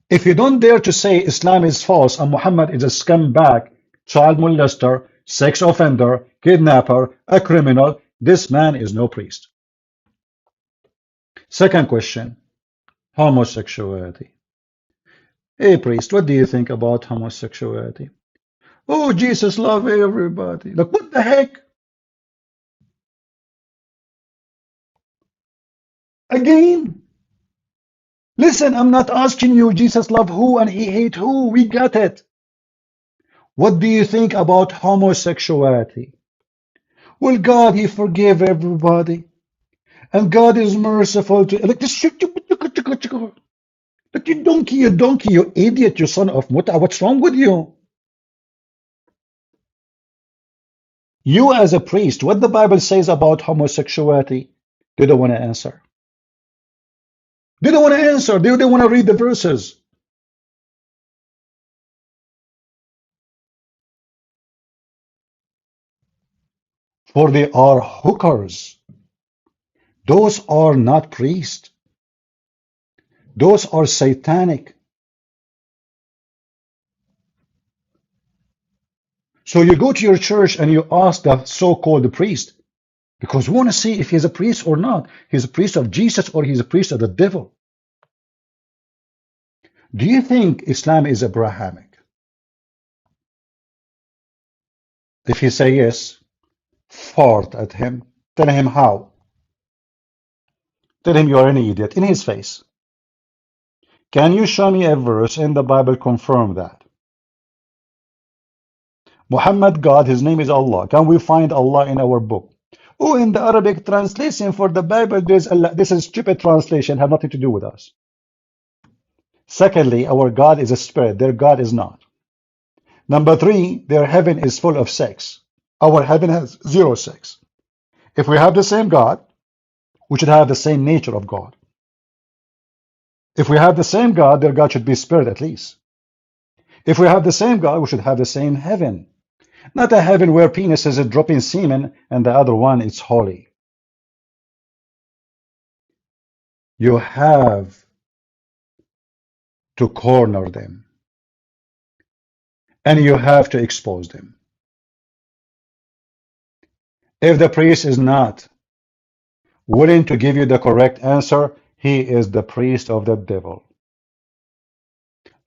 If you don't dare to say Islam is false and Muhammad is a scumbag, child molester, sex offender, kidnapper, a criminal, this man is no priest. Second question, homosexuality. Hey priest, what do you think about homosexuality? Oh, Jesus loved everybody. Look, what the heck? Again, listen, I'm not asking you Jesus loved who and he hate who. We got it. What do you think about homosexuality? Well, God, he forgave everybody. And God is merciful to like this. Like you donkey, you idiot, you son of muta. What's wrong with you? You as a priest, what the Bible says about homosexuality, they don't want to answer. They don't want to answer. They don't want to read the verses. For they are hookers. Those are not priests. Those are satanic. So you go to your church and you ask the so-called priest, because we want to see if he's a priest or not. He's a priest of Jesus or he's a priest of the devil. Do you think Islam is Abrahamic? If he say yes, fart at him. Tell him how. Tell him you are an idiot in his face. Can you show me a verse in the Bible confirm that? Muhammad God, his name is Allah. Can we find Allah in our book? Oh, in the Arabic translation for the Bible, there's Allah. This is stupid translation, have nothing to do with us. Secondly, our God is a spirit. Their God is not. Number three, their heaven is full of sex. Our heaven has zero sex. If we have the same God, we should have the same nature of God. If we have the same God, their God should be spirit at least. If we have the same God, we should have the same heaven. Not a heaven where penises are dropping semen and the other one is holy. You have to corner them. And you have to expose them. If the priest is not willing to give you the correct answer, he is the priest of the devil.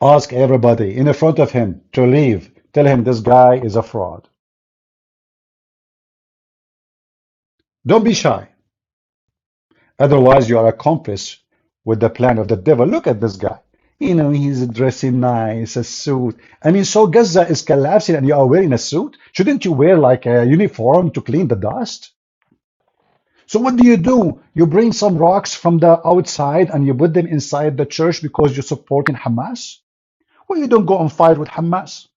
Ask everybody in front of him to leave. Tell him this guy is a fraud. Don't be shy. Otherwise, you are accomplice with the plan of the devil. Look at this guy. You know, he's dressing nice, a suit. I mean, so Gaza is collapsing and you are wearing a suit? Shouldn't you wear like a uniform to clean the dust? So what do? You bring some rocks from the outside and you put them inside the church because you're supporting Hamas? Well, you don't go and fight with Hamas.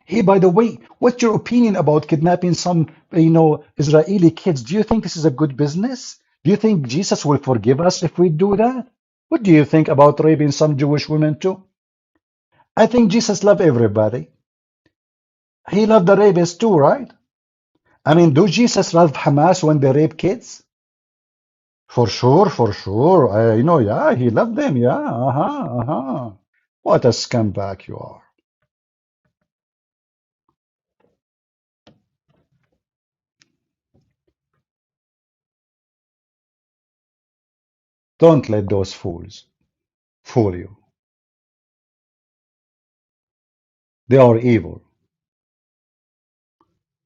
Hey, by the way, what's your opinion about kidnapping some, Israeli kids? Do you think this is a good business? Do you think Jesus will forgive us if we do that? What do you think about raping some Jewish women too? I think Jesus loved everybody. He loved the rapists too, right? I mean, do Jesus love Hamas when they rape kids? For sure, for sure. Yeah, he loved them. Yeah, What a scumbag you are. Don't let those fools fool you. They are evil.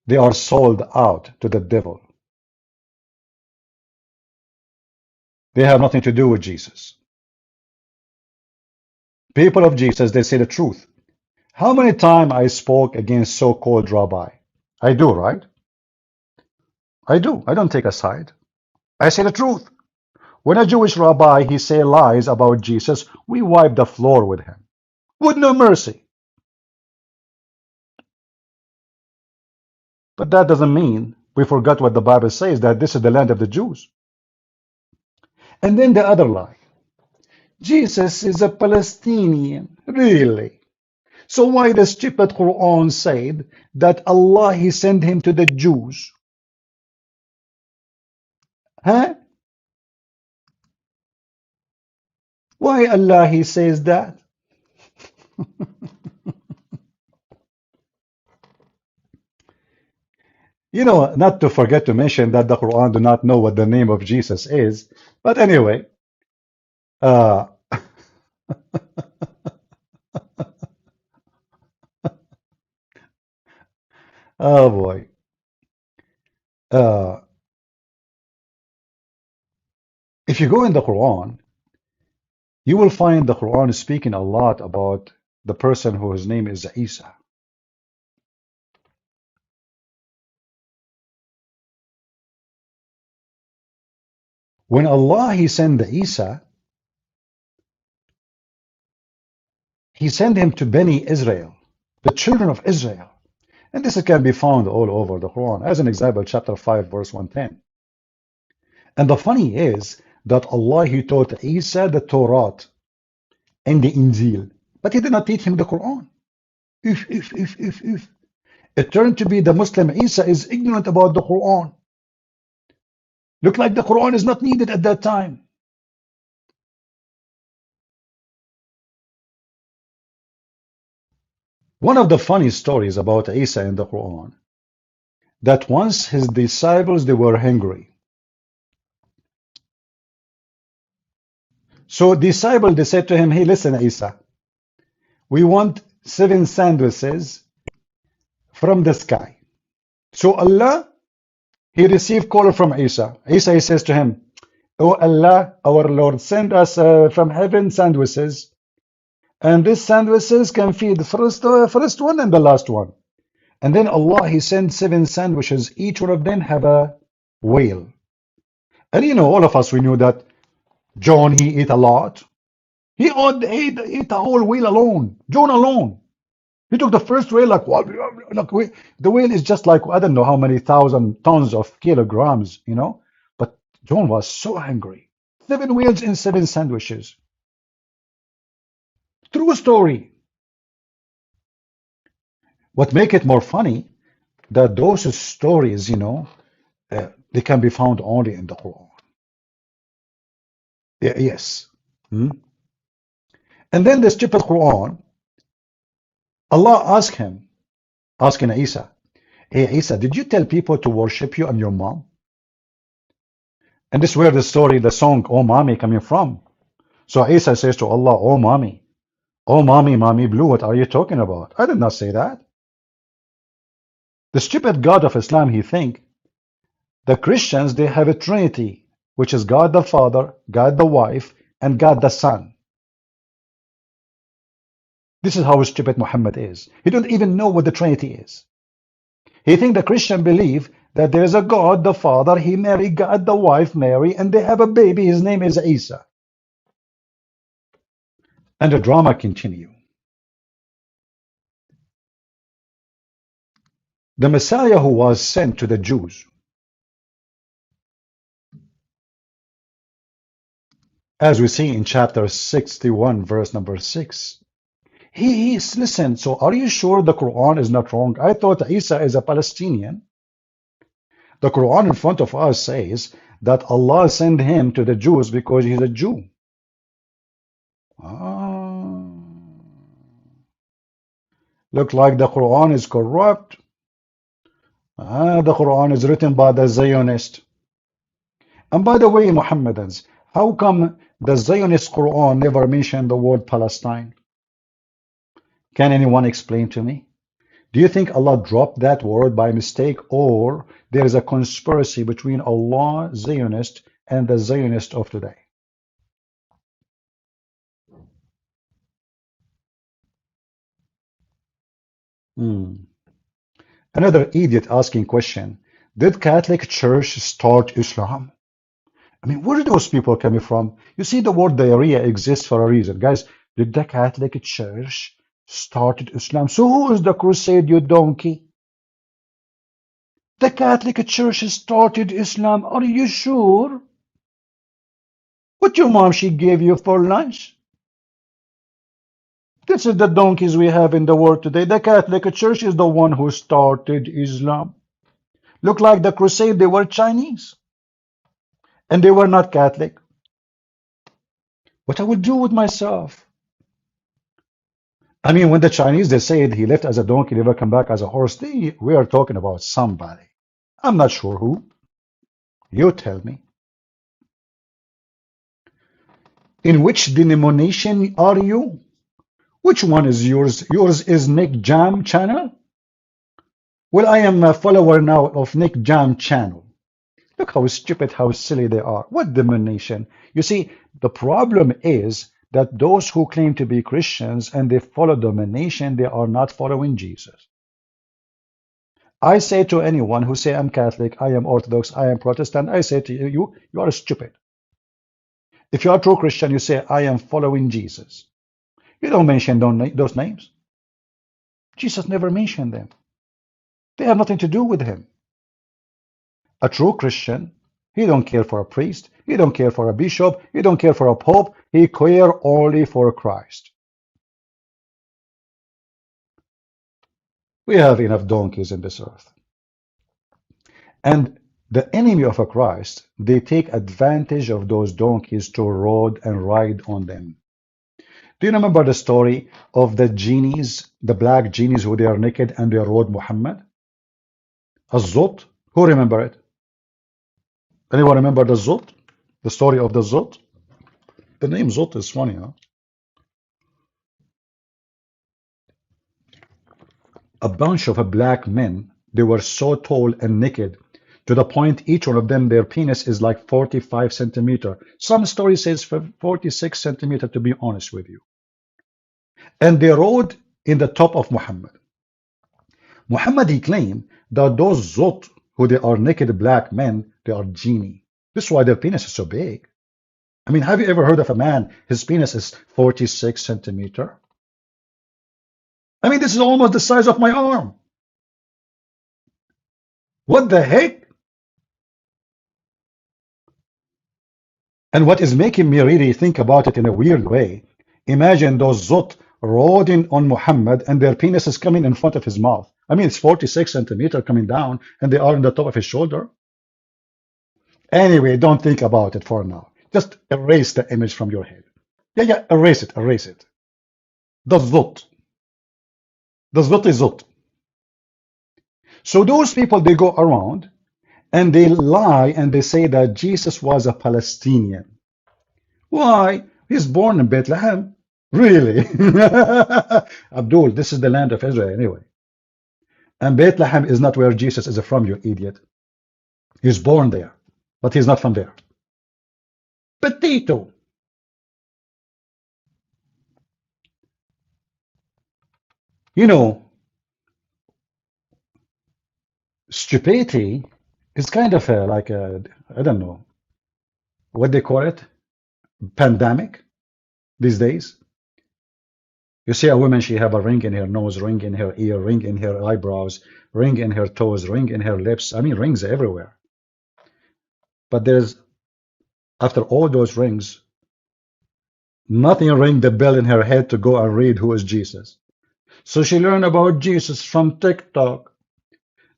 They are sold out to the devil. They have nothing to do with Jesus. People of Jesus, they say the truth. How many times I spoke against so-called rabbi? I do, right? I do. I don't take a side. I say the truth. When a Jewish rabbi, he say lies about Jesus, we wipe the floor with him. With no mercy. But that doesn't mean we forgot what the Bible says, that this is the land of the Jews. And then the other lie. Jesus is a Palestinian. Really? So why the stupid Quran said that Allah, he sent him to the Jews? Huh? Why Allah, he says that? Not to forget to mention that the Quran do not know what the name of Jesus is. But anyway, oh boy. If you go in the Quran, you will find the Quran is speaking a lot about the person whose name is Isa. When Allah, he sent the Isa, he sent him to Bani Israel, the children of Israel. And this can be found all over the Quran. As an example, chapter 5, verse 110. And the funny is that Allah, he taught Isa the Torah and the Injil, but he did not teach him the Quran. If. It turned to be the Muslim Isa is ignorant about the Quran. Look like the Quran is not needed at that time. One of the funny stories about Isa in the Quran, that once his disciples, they were hungry. So disciples, they said to him, hey, listen, Isa, we want 7 sandwiches from the sky. So Allah, he received call from Isa. Isa, he says to him, oh Allah, our Lord, send us from heaven sandwiches. And these sandwiches can feed the first one and the last one. And then Allah, he sent 7 sandwiches. Each one of them have a whale. And all of us, we knew that John, he ate a lot. He ate a whole whale alone. John alone. He took the first whale like the whale is just like, I don't know how many thousand tons of kilograms, But John was so hungry. 7 whales and 7 sandwiches. True story. What make it more funny, that those stories, they can be found only in the Quran. Yes. And then the stupid Quran, Allah asked him, asking Isa, hey Isa, did you tell people to worship you and your mom? And this is where the story, the song, Oh Mommy, coming from. So Isa says to Allah, oh mommy, mommy blue, what are you talking about? I did not say that. The stupid God of Islam, he think The Christians, they have a Trinity, which is God the Father, God the wife, and God the Son. This is how stupid Muhammad is. He don't even know what the Trinity is. He thinks the Christian believe that there is a God the Father, he married God the wife, Mary, and they have a baby, his name is Isa. And the drama continue. The Messiah who was sent to the Jews, as we see in chapter 61, verse number 6, listen, so are you sure the Quran is not wrong? I thought Isa is a Palestinian. The Quran in front of us says that Allah sent him to the Jews because he's a Jew. Look like the Quran is corrupt. The Quran is written by the Zionist. And by the way, Muhammadans, how come the Zionist Quran never mentioned the word Palestine? Can anyone explain to me? Do you think Allah dropped that word by mistake, or there is a conspiracy between Allah, Zionist, and the Zionist of today? Another idiot asking question. Did Catholic Church start Islam? I mean, where are those people coming from? You see, the word diarrhea exists for a reason. Guys, did the Catholic Church started Islam? So who is the crusade, you donkey? The Catholic Church started Islam. Are you sure? What your mom, she gave you for lunch? This is the donkeys we have in the world today. The Catholic Church is the one who started Islam. Look like the crusade, they were Chinese. And they were not Catholic. What I would do with myself? I mean, when the Chinese, they said he left as a donkey, never come back as a horse, we are talking about somebody. I'm not sure who. You tell me. In which denomination are you? Which one is yours? Yours is Nick Jam channel? Well, I am a follower now of Nick Jam channel. Look how stupid, how silly they are. What denomination? You see, the problem is that those who claim to be Christians and they follow domination, they are not following Jesus. I say to anyone who say I'm Catholic, I am Orthodox, I am Protestant, I say to you, you are stupid. If you are a true Christian, you say, I am following Jesus. You don't mention those names. Jesus never mentioned them. They have nothing to do with him. A true Christian, he don't care for a priest, he don't care for a bishop, he don't care for a pope, he care only for Christ. We have enough donkeys in this earth. And the enemy of a Christ, they take advantage of those donkeys to ride on them. Do you remember the story of the genies, the black genies who they are naked and they rode Muhammad? Az-Zut? Who remember it? Anyone remember the Zut? The story of the Zut? The name Zut is funny, huh? A bunch of black men, they were so tall and naked, to the point each one of them, their penis is like 45 centimeters. Some story says 46 centimeters, to be honest with you. And they rode in the top of Muhammad. Muhammad, he claimed that those Zut, who they are naked black men, they are genie. This is why their penis is so big. I mean, have you ever heard of a man, his penis is 46 centimeters? I mean, this is almost the size of my arm. What the heck? And what is making me really think about it in a weird way, imagine those Zut riding on Muhammad and their penis is coming in front of his mouth. I mean, it's 46 centimeters coming down and they are on the top of his shoulder. Anyway, don't think about it for now. Just erase the image from your head. Yeah, erase it, erase it. The Zut. The Zut is Zut. So those people, they go around and they lie and they say that Jesus was a Palestinian. Why? He's born in Bethlehem. Really? Abdul, this is the land of Israel anyway. And Bethlehem is not where Jesus is from, you idiot. He's born there, but he's not from there. Potato. You know, stupidity is kind of like a, I don't know, what they call it, pandemic these days. You see a woman, she have a ring in her nose, ring in her ear, ring in her eyebrows, ring in her toes, ring in her lips. I mean, rings everywhere. But there's, after all those rings, nothing ring the bell in her head to go and read who is Jesus. So she learned about Jesus from TikTok.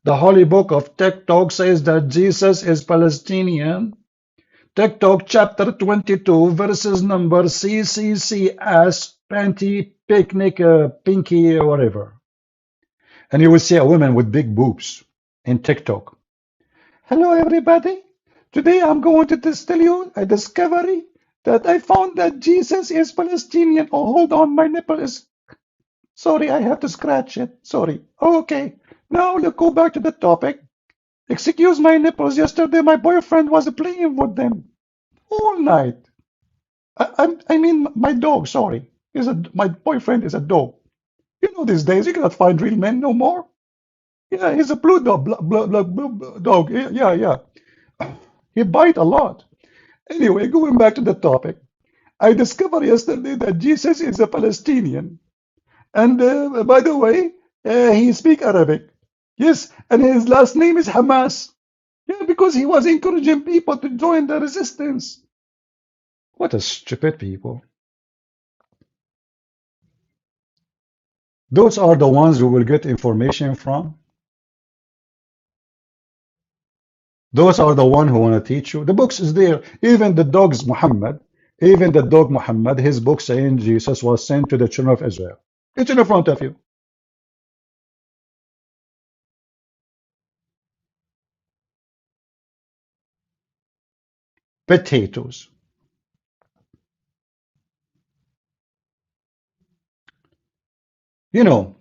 The holy book of TikTok says that Jesus is Palestinian. TikTok chapter 22 verses number CCCS panty picnic pinky whatever. And you will see a woman with big boobs in TikTok. Hello everybody. Today I'm going to tell you a discovery that I found that Jesus is Palestinian. Oh, hold on, my nipple is... Sorry, I have to scratch it. Sorry. Okay. Now let's go back to the topic. Excuse my nipples. Yesterday my boyfriend was playing with them all night. I mean my dog, sorry. My boyfriend is a dog. You know these days you cannot find real men no more. Yeah, he's a blue dog. Dog. Yeah. He bite a lot. Anyway, going back to the topic. I discovered yesterday that Jesus is a Palestinian. And by the way, he speaks Arabic. Yes, and his last name is Hamas. Yeah, because he was encouraging people to join the resistance. What a stupid people. Those are the ones who will get information from. Those are the ones who want to teach you. The books is there. Even the dog's Muhammad, even the dog Muhammad, his book saying Jesus was sent to the children of Israel. It's in front of you. Potatoes. You know,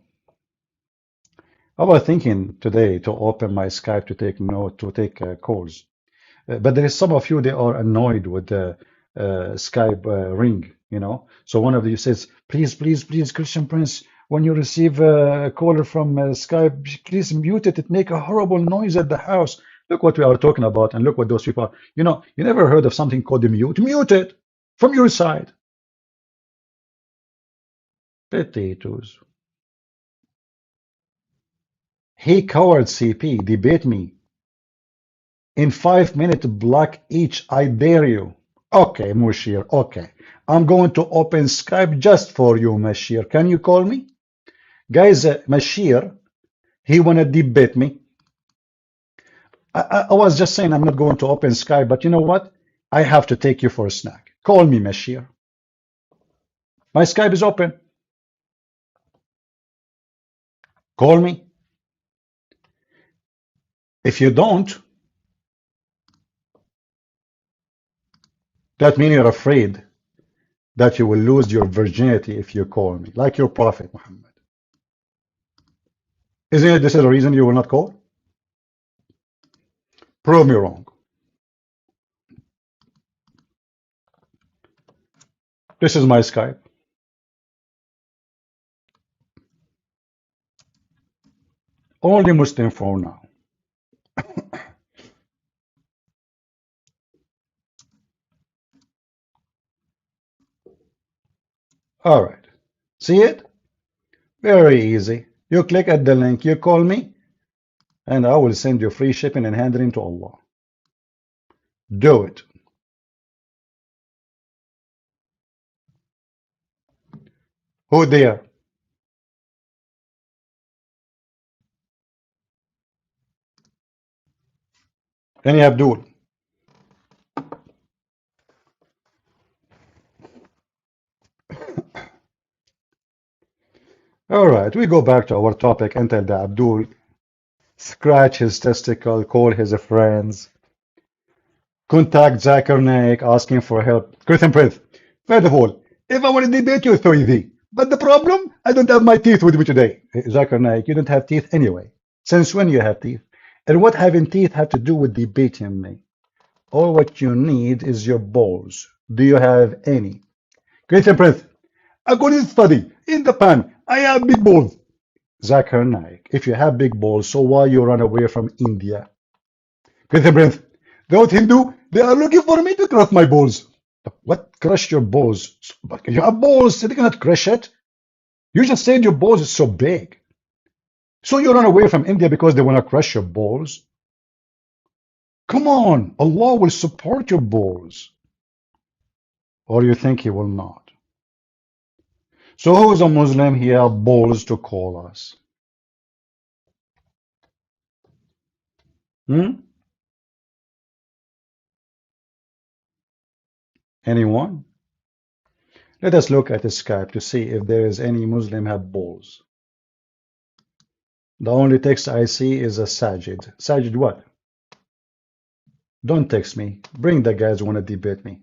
I was thinking today to open my Skype to take calls, but there is some of you they are annoyed with the Skype ring, you know. So one of you says, please, Christian Prince, when you receive a caller from Skype, please mute it. It make a horrible noise at the house. Look what we are talking about, and look what those people are. You know, you never heard of something called the mute? Mute it from your side. Potatoes. Hey, coward CP, debate me. In 5 minutes, block each. I dare you. Okay, Mushir, okay. I'm going to open Skype just for you, Mashir. Can you call me? Guys, Mashir, he want to debate me. I was just saying I'm not going to open Skype, but you know what? I have to take you for a snack. Call me, Mashir. My Skype is open. Call me. If you don't, that means you're afraid that you will lose your virginity if you call me, like your Prophet Muhammad. Isn't it this is the reason you will not call? Prove me wrong. This is my Skype. Only Muslim phone now. All right. See it? Very easy. You click at the link, you call me, and I will send you free shipping and handling to Allah. Do it. Who there? Any Abdul? All right, we go back to our topic until the Abdul scratch his testicle, call his friends, contact Zakir Naik asking for help. Christian Prince, first of all, if I want to debate you, it's easy. But the problem, I don't have my teeth with me today. Zakir Naik, you don't have teeth anyway. Since when you have teeth? And what having teeth have to do with debating me? All what you need is your balls. Do you have any? Great Prince, I'm going to study in Japan. I have big balls. Zakir Naik, if you have big balls, so why you run away from India? Great Prince, those Hindu, they are looking for me to crush my balls. What? Crush your balls? You have balls, they cannot crush it. You just said your balls is so big. So you run away from India because they want to crush your balls? Come on, Allah will support your balls. Or you think He will not? So who is a Muslim? He has balls to call us. Anyone? Let us look at the Skype to see if there is any Muslim have balls. The only text I see is a Sajid. Sajid what? Don't text me. Bring the guys who want to debate me.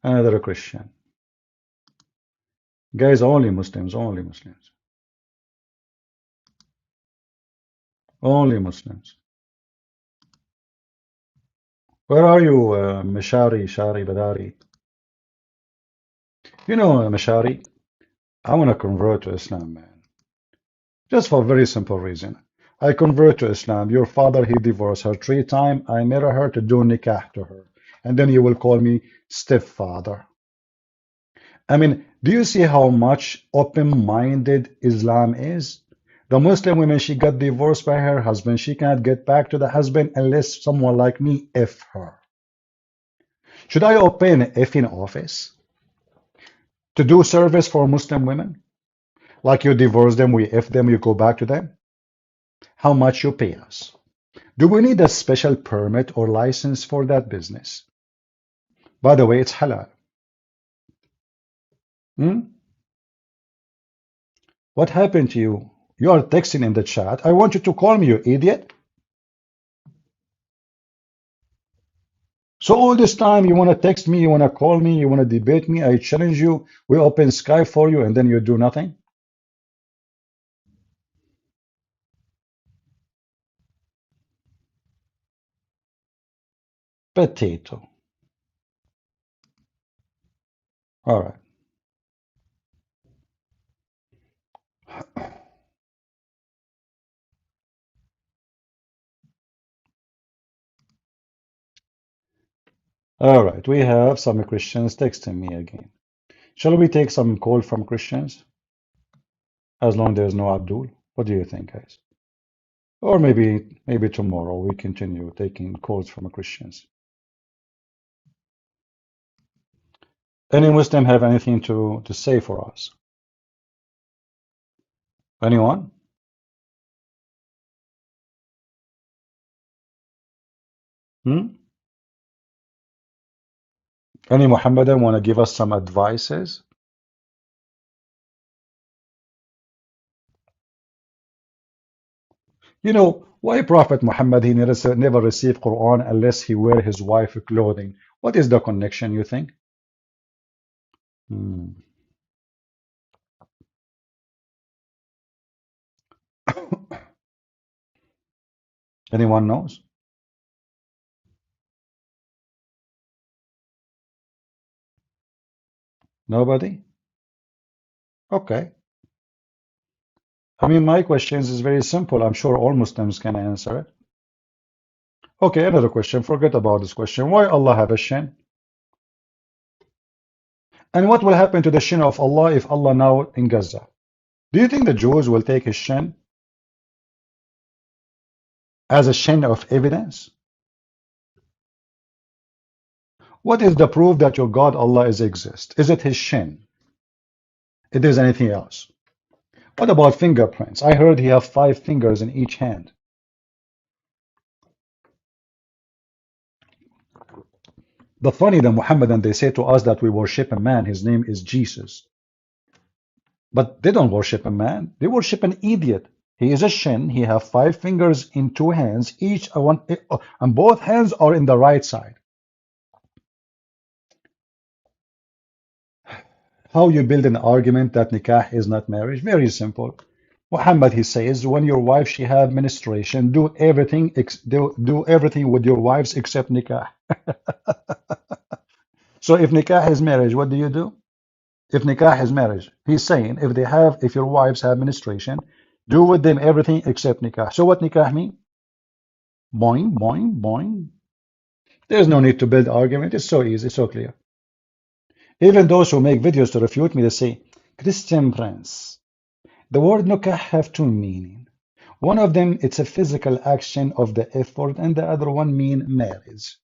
Another Christian. Guys, only Muslims, only Muslims. Only Muslims. Where are you, Mishari, Shari, Badari? You know, Mishari, I want to convert to Islam, man. Just for a very simple reason. I convert to Islam. Your father, he divorced her 3 times. I marry her to do nikah to her. And then you will call me stepfather. I mean, do you see how much open-minded Islam is? The Muslim woman, she got divorced by her husband. She cannot get back to the husband unless someone like me F her. Should I open an effing office to do service for Muslim women? Like you divorce them, we F them, you go back to them? How much you pay us? Do we need a special permit or license for that business? By the way, it's halal. What happened to you? You are texting in the chat. I want you to call me, you idiot. So all this time you want to text me, you want to call me, you want to debate me, I challenge you, we open Skype for you, and then you do nothing? Potato. All right. All right, we have some Christians texting me again. Shall we take some call from Christians? As long as there's no Abdul. What do you think, guys? Or maybe tomorrow we continue taking calls from Christians. Any Muslim have anything to say for us? Anyone? Any Muhammadan want to give us some advices? You know, why Prophet Muhammad, he never received Quran unless he wear his wife clothing? What is the connection, you think? Anyone knows? Nobody? Okay. I mean, my questions is very simple. I'm sure all Muslims can answer it. Okay, another question. Forget about this question. Why Allah have a shin? And what will happen to the shin of Allah if Allah now in Gaza? Do you think the Jews will take his shin as a shin of evidence? What is the proof that your God Allah is exist? Is it his shin? It is anything else? What about fingerprints? I heard he have 5 fingers in each hand. The funny, the Muhammadan, they say to us that we worship a man, his name is Jesus. But they don't worship a man, they worship an idiot. He is a shin, he have 5 fingers in 2 hands, each one, and both hands are in the right side. How you build an argument that nikah is not marriage? Very simple. Muhammad, he says, when your wife she have menstruation, do everything do everything with your wives except nikah. So if nikah is marriage, what do you do? If nikah is marriage, he's saying if your wives have menstruation, do with them everything except nikah. So what nikah mean? Boing, boing, boing. There's no need to build argument. It's so easy, so clear. Even those who make videos to refute me, they say, Christian Prince, the word nikah have two meaning. One of them, it's a physical action of the effort, and the other one mean marriage.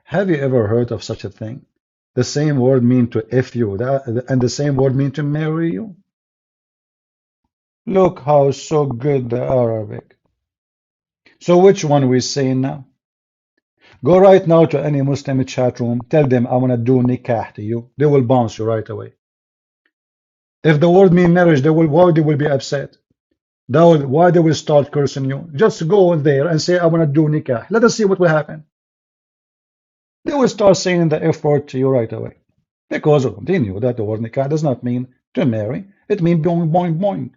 Have you ever heard of such a thing? The same word mean to F you, and the same word mean to marry you? Look how so good the Arabic. So which one we saying now? Go right now to any Muslim chat room, tell them I want to do nikah to you. They will bounce you right away. If the word mean marriage, why they will be upset? Why they will start cursing you? Just go there and say I want to do nikah. Let us see what will happen. They will start saying the F word to you right away. Because they knew that the word nikah does not mean to marry. It means boing, boing, boing.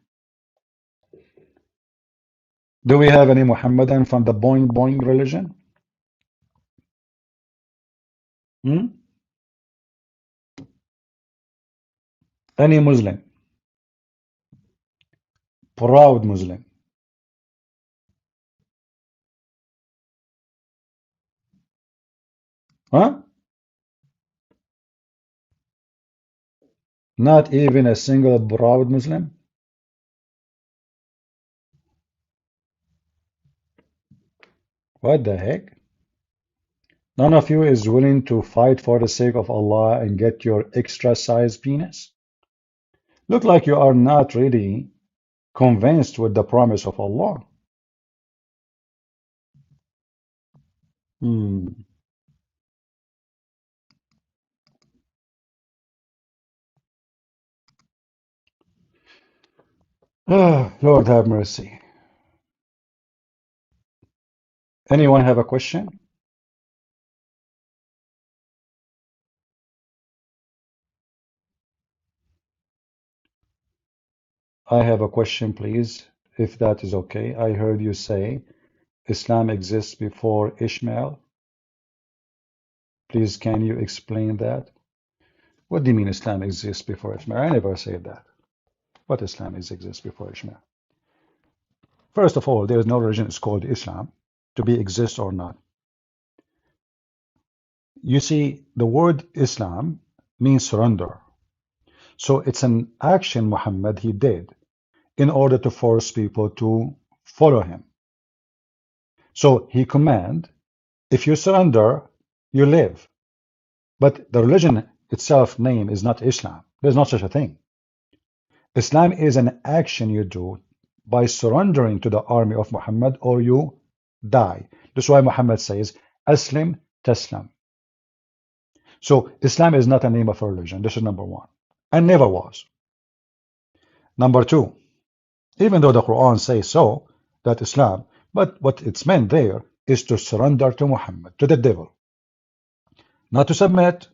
Do we have any Muhammadan from the boing, boing religion? Any Muslim? Proud Muslim? Huh? Not even a single proud Muslim? What the heck? None of you is willing to fight for the sake of Allah and get your extra size penis? Look like you are not really convinced with the promise of Allah. Lord have mercy. Anyone have a question? I have a question, please, if that is okay. I heard you say Islam exists before Ishmael. Please, can you explain that? What do you mean Islam exists before Ishmael? I never said that. What Islam exists before Ishmael? First of all, there is no religion is called Islam to be exist or not. You see, the word Islam means surrender. So it's an action Muhammad he did in order to force people to follow him. So he command, if you surrender, you live. But the religion itself name is not Islam. There's not such a thing. Islam is an action you do by surrendering to the army of Muhammad or you die. That's why Muhammad says, Aslim Taslam. So Islam is not a name of a religion. This is number one. And never was. Number two, even though the Quran says so, that Islam, but what it's meant there is to surrender to Muhammad, to the devil. Not to submit.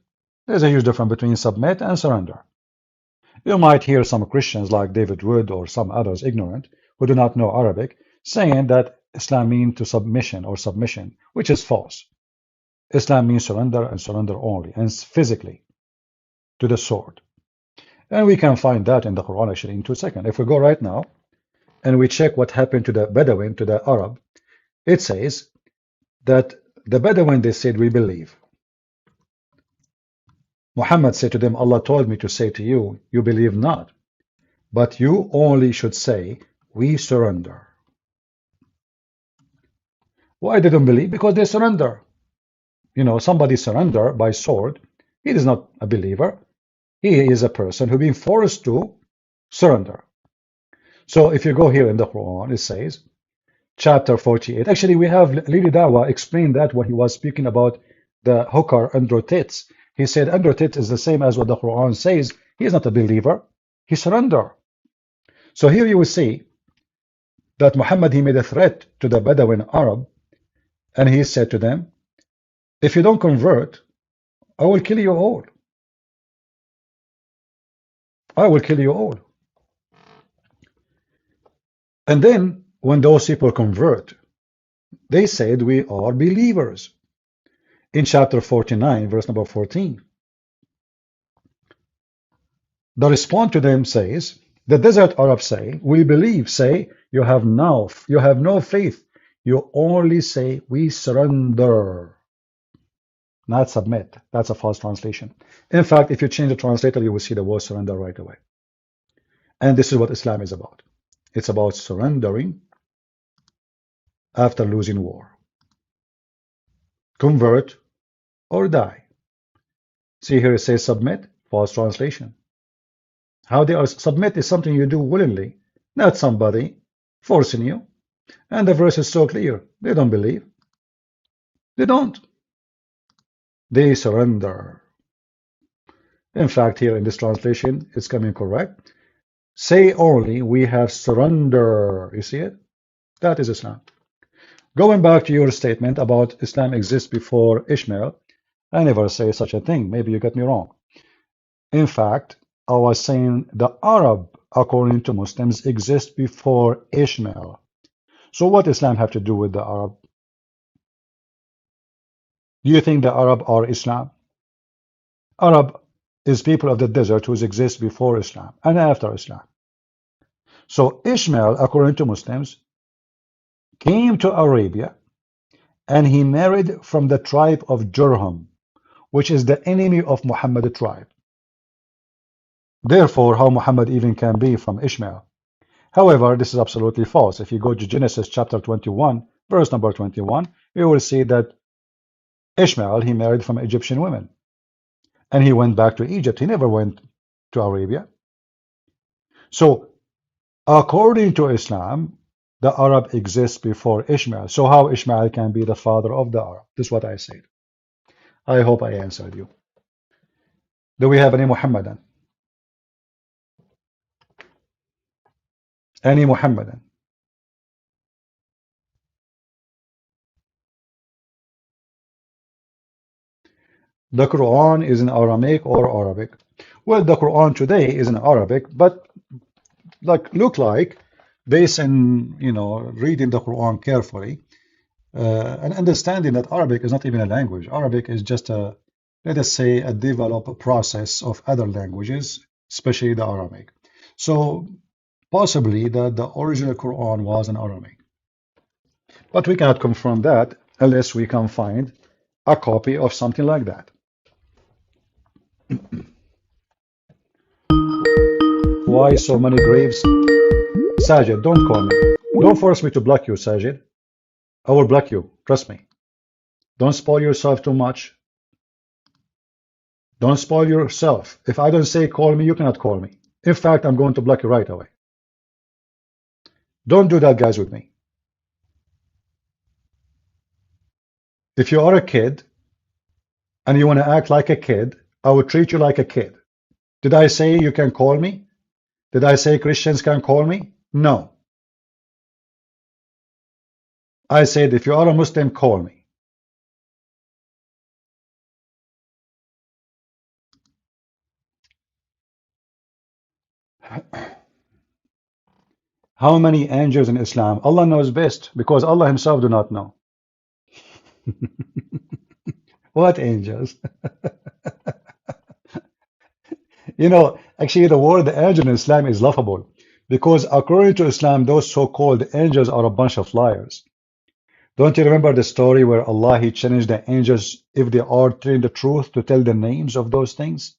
There's a huge difference between submit and surrender. You might hear some Christians like David Wood or some others ignorant who do not know Arabic saying that Islam means to submission or submission, which is false. Islam means surrender and surrender only, and physically to the sword. And we can find that in the Quran actually in 2 seconds. If we go right now and we check what happened to the Bedouin, to the Arab, it says that the Bedouin, they said, we believe. Muhammad said to them, Allah told me to say to you, you believe not, but you only should say, we surrender. Why they don't believe? Because they surrender. You know, somebody surrender by sword, he is not a believer. He is a person who being forced to surrender. So if you go here in the Quran, it says, chapter 48. Actually, we have Lili Dawa explain that when he was speaking about the hooker under tits. He said under tits is the same as what the Quran says. He is not a believer. He surrender. So here you will see that Muhammad, he made a threat to the Bedouin Arab, and he said to them, if you don't convert, I will kill you all. I will kill you all. And then when those people convert, they said we are believers. In chapter 49, verse number 14, the response to them says, the desert Arabs say, we believe, say, you have no faith. You only say, we surrender, not submit. That's a false translation. In fact, if you change the translator, you will see the word surrender right away. And this is what Islam is about. It's about surrendering after losing war. Convert or die. See here it says submit, false translation. How they are submit is something you do willingly, not somebody forcing you. And the verse is so clear. They don't believe. They don't. They surrender. In fact, here in this translation, it's coming correct. Say only, we have surrender. You see it? That is Islam. Going back to your statement about Islam exists before Ishmael, I never say such a thing. Maybe you got me wrong. In fact, I was saying the Arab, according to Muslims, exists before Ishmael. So what Islam have to do with the Arab? Do you think the Arab are Islam? Arab is people of the desert who exist before Islam and after Islam. So Ishmael, according to Muslims, came to Arabia and he married from the tribe of Jurham, which is the enemy of Muhammad tribe. Therefore, how Muhammad even can be from Ishmael? However, this is absolutely false. If you go to Genesis chapter 21, verse number 21, you will see that Ishmael, he married from Egyptian women. And he went back to Egypt. He never went to Arabia. So, according to Islam, the Arab exists before Ishmael. So how Ishmael can be the father of the Arab? This is what I said. I hope I answered you. Do we have any Muhammadan? Any Muhammadan? The Quran is in Aramaic or Arabic? Well, the Quran today is in Arabic, but look like, based on reading the Quran carefully and understanding that Arabic is not even a language. Arabic is just a, let us say, a developed process of other languages, especially the Aramaic. So possibly that the original Quran was in Aramaic, but we cannot confirm that unless we can find a copy of something like that. Why so many graves? Sajid, don't call me. Don't force me to block you, Sajid. I will block you, trust me. Don't spoil yourself too much. Don't spoil yourself. If I don't say call me, you cannot call me. In fact, I'm going to block you right away. Don't do that, guys, with me. If you are a kid and you want to act like a kid, I will treat you like a kid. Did I say you can call me? Did I say Christians can call me? No. I said if you are a Muslim, call me. How many angels in Islam? Allah knows best, because Allah himself do not know. What angels? Actually the word angel in Islam is laughable, because according to Islam, those so-called angels are a bunch of liars. Don't you remember the story where Allah, he challenged the angels if they are telling the truth to tell the names of those things?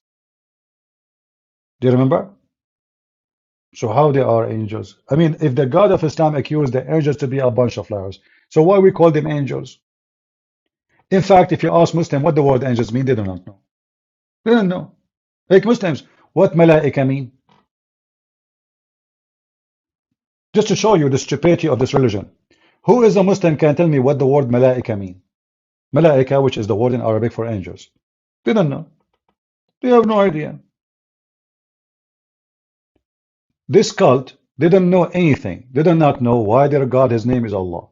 Do you remember? So how they are angels? I mean, if the God of Islam accused the angels to be a bunch of liars, so why we call them angels? In fact, if you ask Muslims what the word angels mean, they do not know. They don't know. Like Muslims, what malaika mean? Just to show you the stupidity of this religion. Who is a Muslim can tell me what the word malaika mean? Malaika, which is the word in Arabic for angels. They don't know. They have no idea. This cult, they don't know anything. They do not know why their God, his name is Allah.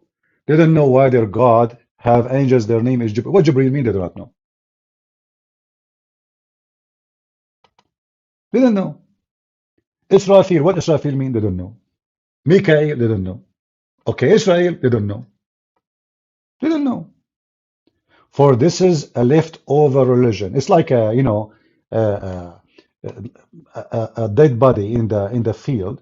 They don't know why their God have angels, their name is Jibreel. What Jibreel mean, they do not know. They don't know. Israfil, what Israfil mean, they don't know. Mikael, they don't know. Okay, Israel, they don't know. They don't know. For this is a leftover religion. It's like a, a, dead body in the field.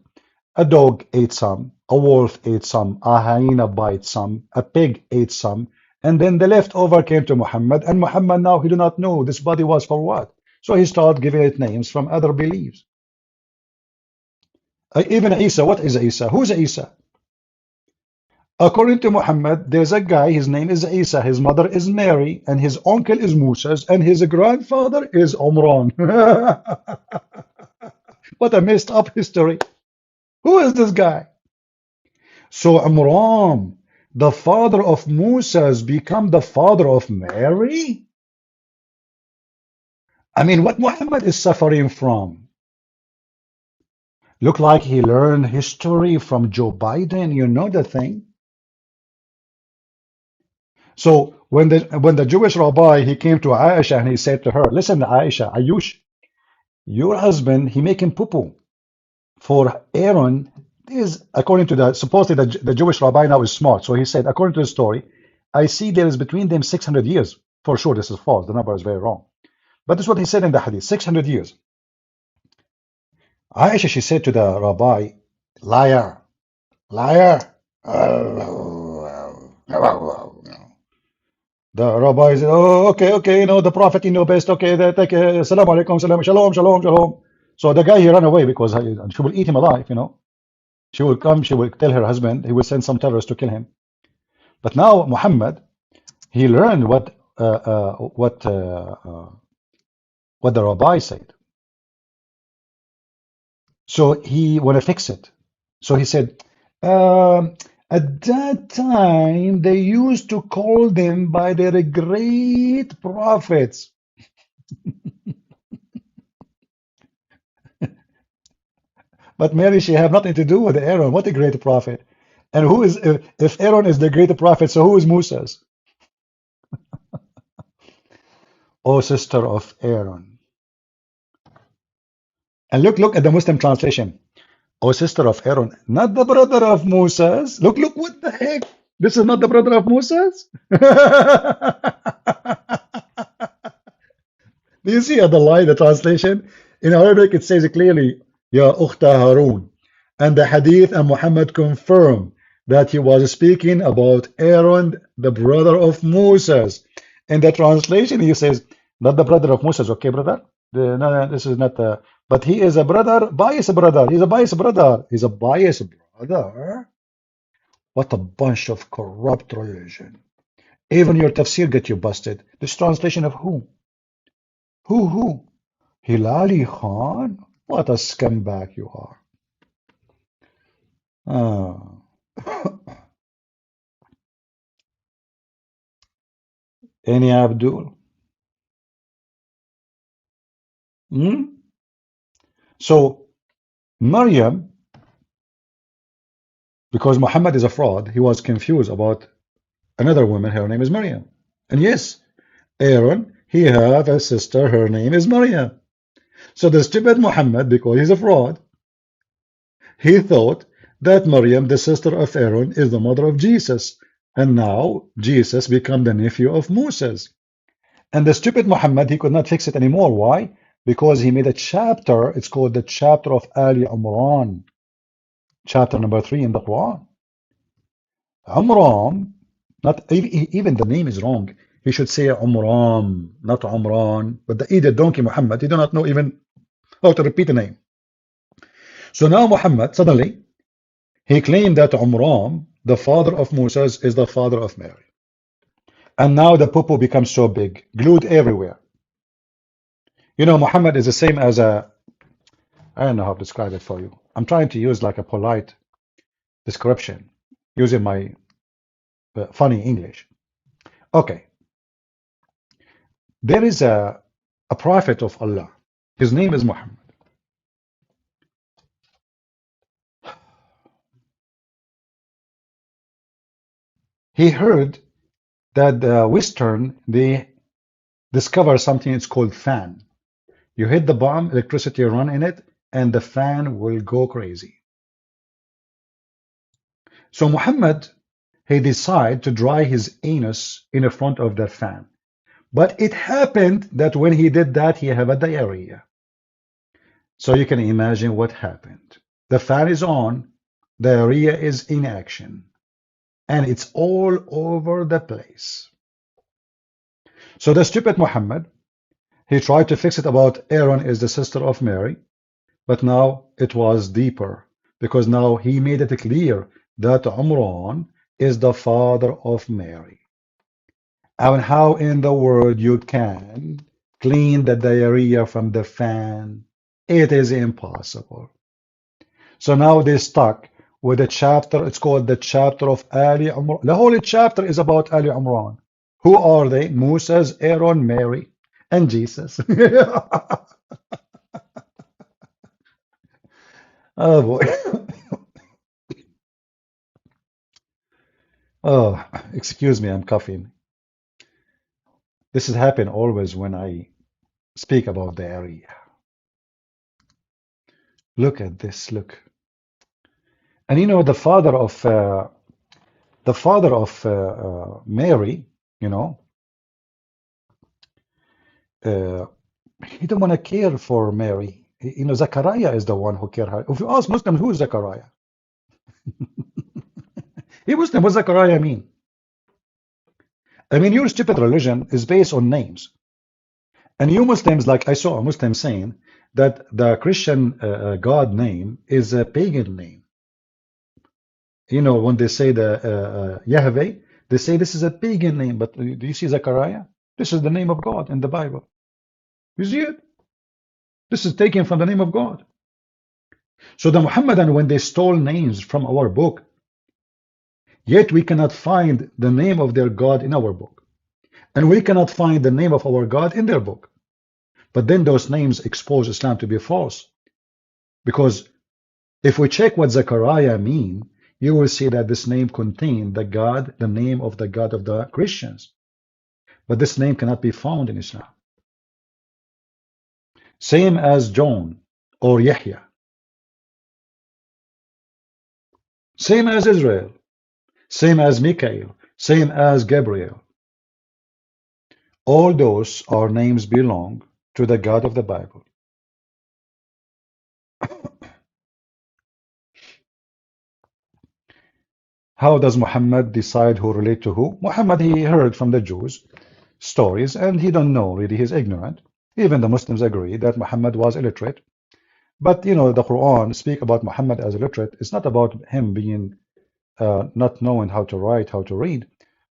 A dog ate some, a wolf ate some, a hyena bite some, a pig ate some, and then the leftover came to Muhammad, and Muhammad now he do not know this body was for what. So he started giving it names from other beliefs. Even Isa, what is Isa? Who's Isa? According to Muhammad, there's a guy, his name is Isa, his mother is Mary, and his uncle is Moses, and his grandfather is Omran. What a messed up history. Who is this guy? So Omran, the father of Moses, become the father of Mary? I mean, what Muhammad is suffering from? Look like he learned history from Joe Biden, you know the thing. So when the Jewish rabbi, he came to Aisha and he said to her, listen, Aisha, Ayush, your husband, he making poo-poo for Aaron. Is according to supposedly the Jewish rabbi now is smart. So he said, according to the story, I see there is between them 600 years. For sure, this is false. The number is very wrong. But this is what he said in the hadith, 600 years. Aisha, she said to the rabbi, liar, liar. The rabbi said, oh, okay, the prophet, best. Okay, they take salam alaikum, shalom, shalom. So the guy, he ran away because she will eat him alive, She will come, she will tell her husband, he will send some terrorists to kill him. But now Muhammad, he learned what the rabbi said. So he want to fix it. So he said, at that time, they used to call them by their great prophets. But Mary, she have nothing to do with Aaron. What a great prophet. And who is, if Aaron is the great prophet, so who is Moses? Oh, sister of Aaron. And look at the Muslim translation. Oh, sister of Aaron, not the brother of Moses. Look, what the heck? This is not the brother of Moses? Do you see the lie, the translation? In Arabic, it says clearly, Ya Ukhta Harun. And the hadith and Muhammad confirmed that he was speaking about Aaron, the brother of Moses. In the translation, he says, not the brother of Moses. Okay, brother? No, this is not but he is a brother, biased brother. He's a biased brother. He's a biased brother. What a bunch of corrupt religion. Even your tafsir get you busted. This translation of who? Who? Hilali Khan? What a scumbag you are. Any Abdul? So Maryam, because Muhammad is a fraud, he was confused about another woman. Her name is Maryam. And yes, Aaron, he have a sister. Her name is Maryam. So the stupid Muhammad, because he's a fraud, he thought that Maryam, the sister of Aaron, is the mother of Jesus. And now Jesus become the nephew of Moses. And the stupid Muhammad, he could not fix it anymore. Why? Because he made a chapter. It's called the chapter of Ali Imran. Chapter number 3 in the Quran. Umran, not even the name is wrong. He should say Umran, not Umran. But the idiot donkey Muhammad, he do not know even how to repeat the name. So now Muhammad, suddenly, he claimed that Umran, the father of Moses, is the father of Mary. And now the poo-poo becomes so big, glued everywhere. Muhammad is the same as I don't know how to describe it for you. I'm trying to use like a polite description, using my funny English. Okay. There is a prophet of Allah. His name is Muhammad. He heard that the Western, they discover something, it's called fan. You hit the bomb, electricity run in it, and the fan will go crazy. So Muhammad, he decided to dry his anus in front of the fan. But it happened that when he did that, he had a diarrhea. So you can imagine what happened. The fan is on, diarrhea is in action, and it's all over the place. So the stupid Muhammad, he tried to fix it about Aaron is the sister of Mary, but now it was deeper, because now he made it clear that Imran is the father of Mary. And how in the world you can clean the diarrhea from the fan? It is impossible. So now they're stuck with a chapter, it's called the chapter of Ali Imran. The whole chapter is about Ali Imran. Who are they? Moses, Aaron, Mary, and Jesus. Oh boy. Oh, excuse me, I'm coughing. This has happened always when I speak about the area. Look at this, look. And you know, the father of Mary, you know, he didn't want to care for Mary. You know, Zachariah is the one who cared her. If you ask Muslims, who is Zachariah? He Muslim, what does Zachariah mean? I mean, your stupid religion is based on names. And you Muslims, like I saw a Muslim saying that the Christian God name is a pagan name. You know, when they say the Yahweh, they say this is a pagan name. But do you see Zechariah? This is the name of God in the Bible. You see it? This is taken from the name of God. So the Muhammadan, when they stole names from our book, yet we cannot find the name of their God in our book. And we cannot find the name of our God in their book. But then those names expose Islam to be false. Because if we check what Zechariah mean, you will see that this name contained the God, the name of the God of the Christians. But this name cannot be found in Islam. Same as John or Yahya. Same as Israel. Same as Michael. Same as Gabriel. All those are names belong to the God of the Bible. How does Muhammad decide who relate to who? Muhammad, he heard from the Jews stories and he don't know really, he's ignorant. Even the Muslims agree that Muhammad was illiterate. But you know, the Quran speak about Muhammad as illiterate. It's not about him being not knowing how to write, how to read,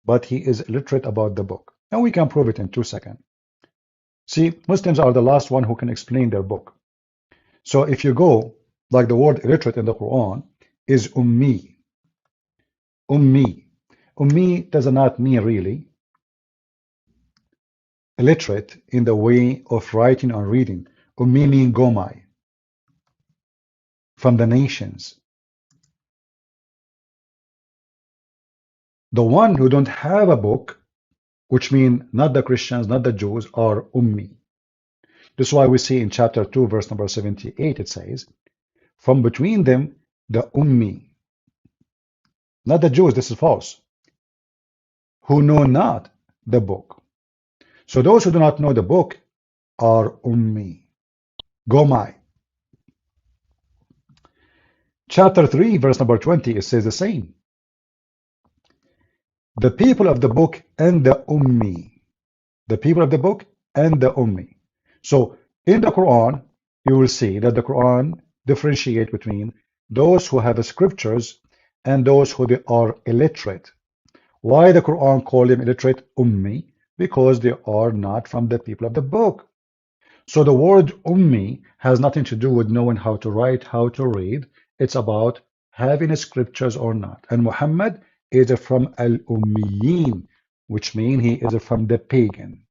but he is illiterate about the book. And we can prove it in 2 seconds. See, Muslims are the last one who can explain their book. So if you go, like the word illiterate in the Quran is ummi. Ummi. Ummi does not mean really illiterate in the way of writing or reading. Ummi mean gomai, from the nations. The one who don't have a book, which mean not the Christians, not the Jews, are ummi. This is why we see in chapter 2, verse number 78, it says, from between them, the ummi, not the Jews, this is false, who know not the book. So those who do not know the book are ummi, gomai. Chapter 3, verse number 20, it says the same. The people of the book and the ummi. The people of the book and the ummi. So in the Quran, you will see that the Quran differentiate between those who have the scriptures and those who are illiterate. Why the Quran call them illiterate ummi? Because they are not from the people of the book. So the word ummi has nothing to do with knowing how to write, how to read. It's about having scriptures or not. And Muhammad is from al-ummiyin, which means he is from the pagan.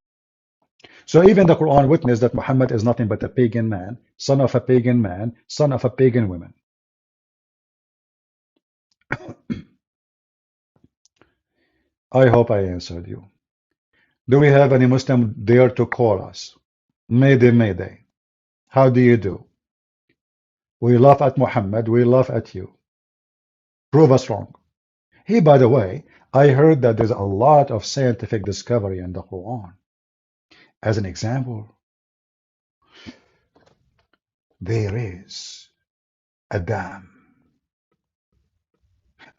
So even the Quran witnessed that Muhammad is nothing but a pagan man, son of a pagan man, son of a pagan woman. I hope I answered you. Do we have any Muslim dare to call us? Mayday, mayday. How do you do? We laugh at Muhammad, we laugh at you. Prove us wrong. Hey, by the way, I heard that there's a lot of scientific discovery in the Quran. As an example, there is a dam.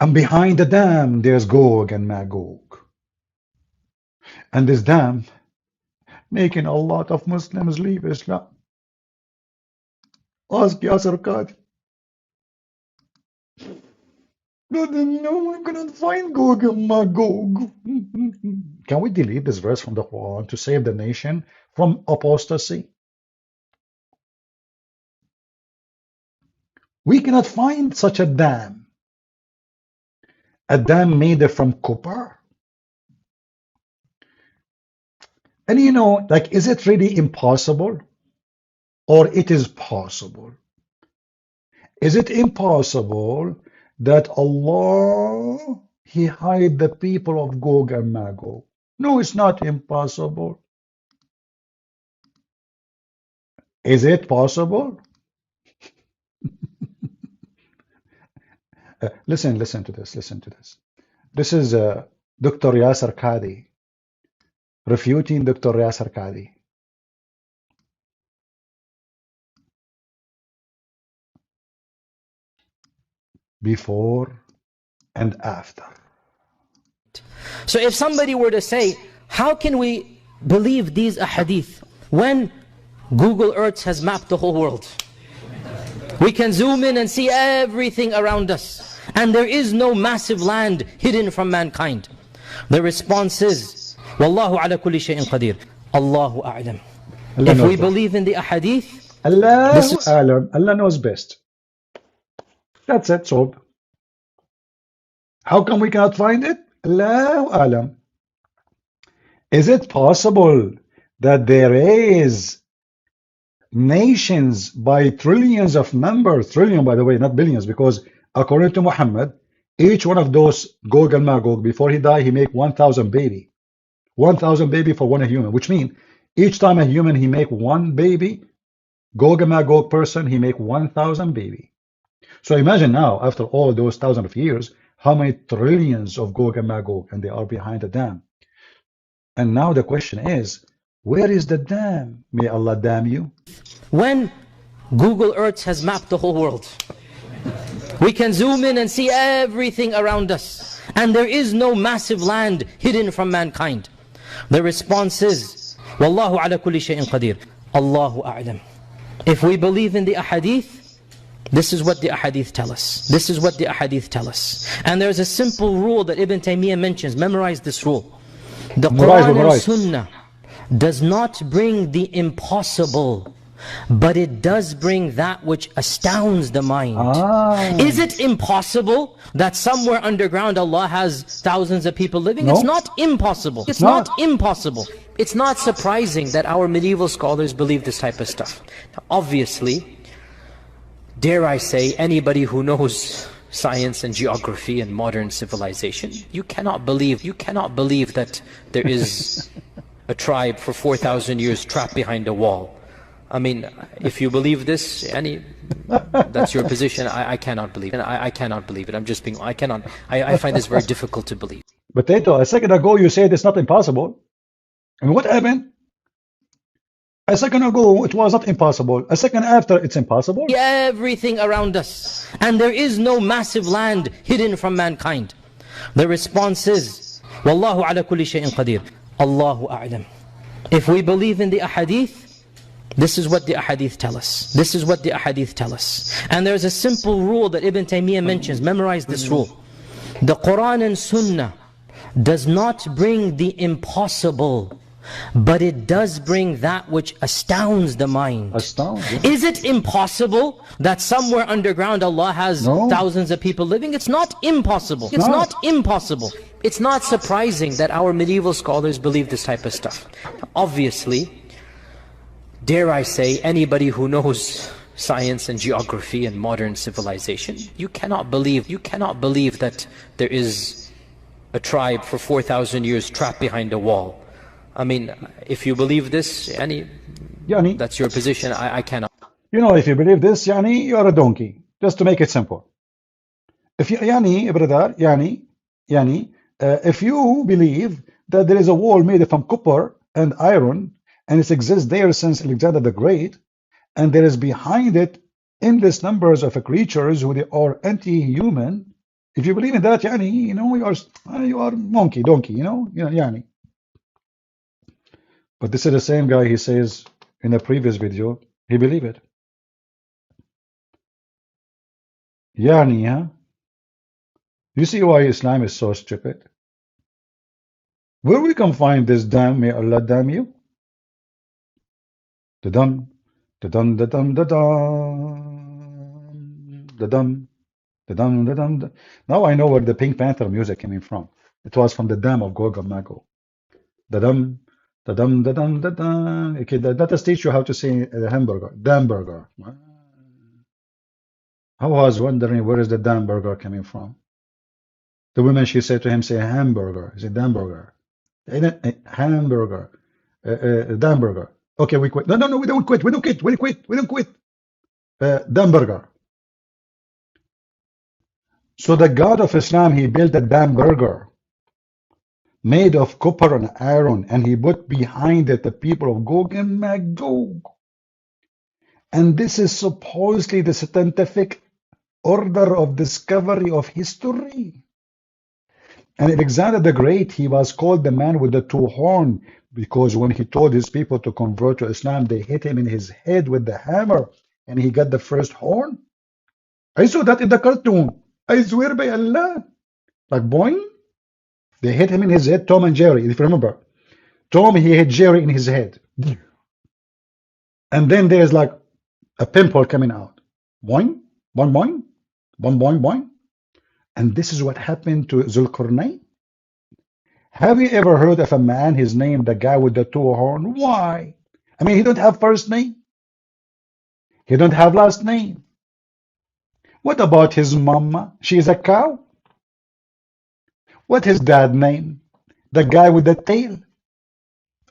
And behind the dam, there's Gog and Magog. And this dam making a lot of Muslims leave Islam. Ask Yasser Qadi. No, I cannot find Gog and Magog. Can we delete this verse from the Quran to save the nation from apostasy? We cannot find such a dam. A dam made from copper. And you know, like, is it really impossible? Or it is possible? Is it impossible that Allah, He hide the people of Gog and Magog? No, it's not impossible. Is it possible? Listen to this, listen to this. This is Dr. Yasser Qadi refuting Dr. Yasser Qadi. Before and after. So if somebody were to say, how can we believe these ahadith when Google Earth has mapped the whole world? We can zoom in and see everything around us, and there is no massive land hidden from mankind. The response is, Wallahu ala kulli shay'in qadir. Allahu a'lam. If we believe in the ahadith, Allah knows best. That's it, so how come we cannot find it? Allahu a'lam. Is it possible that there is nations by trillions of members, trillion by the way, not billions, because according to Muhammad, each one of those Gog and Magog, before he died, he make 1,000 baby. 1,000 baby for one human, which means each time a human he make one baby, Gog and Magog person, he make 1,000 baby. So imagine now, after all those thousands of years, how many trillions of Gog and Magog, and they are behind the dam. And now the question is, where is the dam? May Allah damn you. when Google Earth has mapped the whole world, we can zoom in and see everything around us, and there is no massive land hidden from mankind. The response is, Wallahu ala kulli shay'in qadir. Allahu a'lam. If we believe in the ahadith, this is what the ahadith tell us. This is what the ahadith tell us. And there's a simple rule that Ibn Taymiyyah mentions. Memorize this rule. The Qur'an and Sunnah does not bring the impossible, but it does bring that which astounds the mind. Is it impossible that somewhere underground Allah has thousands of people living? No. It's not impossible. It's not impossible. It's not surprising that our medieval scholars believe this type of stuff. Now, obviously, dare I say, anybody who knows science and geography and modern civilization, you cannot believe that there is a tribe for 4,000 years trapped behind a wall. I mean, if you believe this, that's your position. I cannot believe it. I cannot believe it. I'm just being, I find this very difficult to believe. But Tato, a second ago you said it's not impossible. And what happened? A second ago it was not impossible. A second after it's impossible. Everything around us, and there is no massive land hidden from mankind. The response is, Wallahu ala kulli shay'in qadir. Allahu a'lam. If we believe in the ahadith, this is what the ahadith tell us. This is what the ahadith tell us. And there's a simple rule that Ibn Taymiyyah mentions. Memorize this rule. The Qur'an and Sunnah does not bring the impossible, but it does bring that which astounds the mind. Is it impossible that somewhere underground Allah has thousands of people living? It's not impossible. It's not impossible. It's not surprising that our medieval scholars believe this type of stuff. Obviously, dare I say, anybody who knows science and geography and modern civilization, you cannot believe that there is a tribe for 4,000 years trapped behind a wall. I mean, if you believe this, Yani, that's your position. I cannot. You know, if you believe this, Yani, you are a donkey. Just to make it simple. If you, Yani, brother, Yani, Yani, if you believe that there is a wall made from copper and iron, and it exists there since Alexander the Great, and there is behind it endless numbers of creatures who they are anti-human, if you believe in that, yani, you are monkey, donkey, yani. But this is the same guy, he says in a previous video, he believe it. Yani, huh? You see why Islam is so stupid? Where we can find this damn, may Allah damn you? The dum, the dum, the dum, the dum, the dum, the dum, the dum. Now I know where the Pink Panther music coming from. It was from the dam of Gog and Magog. The dum, the dum, the dum, the dum. Okay, that does teach you how to say hamburger, damburger. I was wondering where is the damburger coming from. The woman, she said to him, say hamburger. He said damburger. Hamburger. Damburger. Okay, we quit. No, we don't quit. We don't quit. We don't quit. We don't quit. Damburger. So the God of Islam, he built a damburger made of copper and iron, and he put behind it the people of Gog and Magog. And this is supposedly the scientific order of discovery of history. And Alexander the Great, he was called the man with the two horns, because when he told his people to convert to Islam, they hit him in his head with the hammer, and he got the first horn. I saw that in the cartoon. I swear by Allah. Like boing. They hit him in his head, Tom and Jerry, if you remember. Tom, he hit Jerry in his head. And then there's like a pimple coming out. Boing, boing, boing, boing, boing, boing. And this is what happened to Zulkarnain. Have you ever heard of a man, his name, the guy with the two horns? Why? I mean, he don't have first name. He don't have last name. What about his mama? She is a cow. What his dad name? The guy with the tail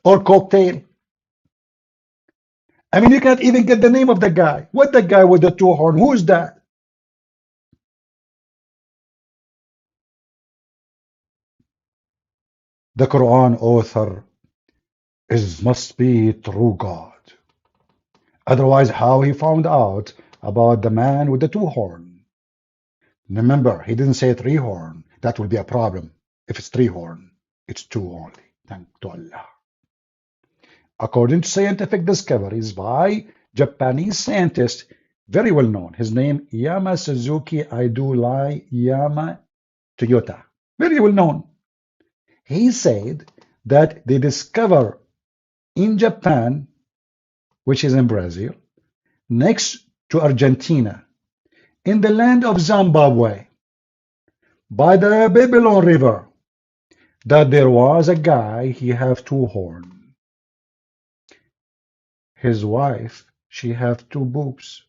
or cocktail. I mean, you can't even get the name of the guy. What the guy with the two horns? Who's that? The Quran author must be true God. Otherwise, how he found out about the man with the two horns? Remember, he didn't say three horn. That will be a problem. If it's three horn, it's two only. Thank to Allah. According to scientific discoveries by Japanese scientist, very well known, his name Yama Suzuki Aidulai Yama Toyota, very well known. He said that they discover in Japan, which is in Brazil, next to Argentina, in the land of Zimbabwe, by the Babylon River, that there was a guy, he have two horns. His wife, she have two boobs.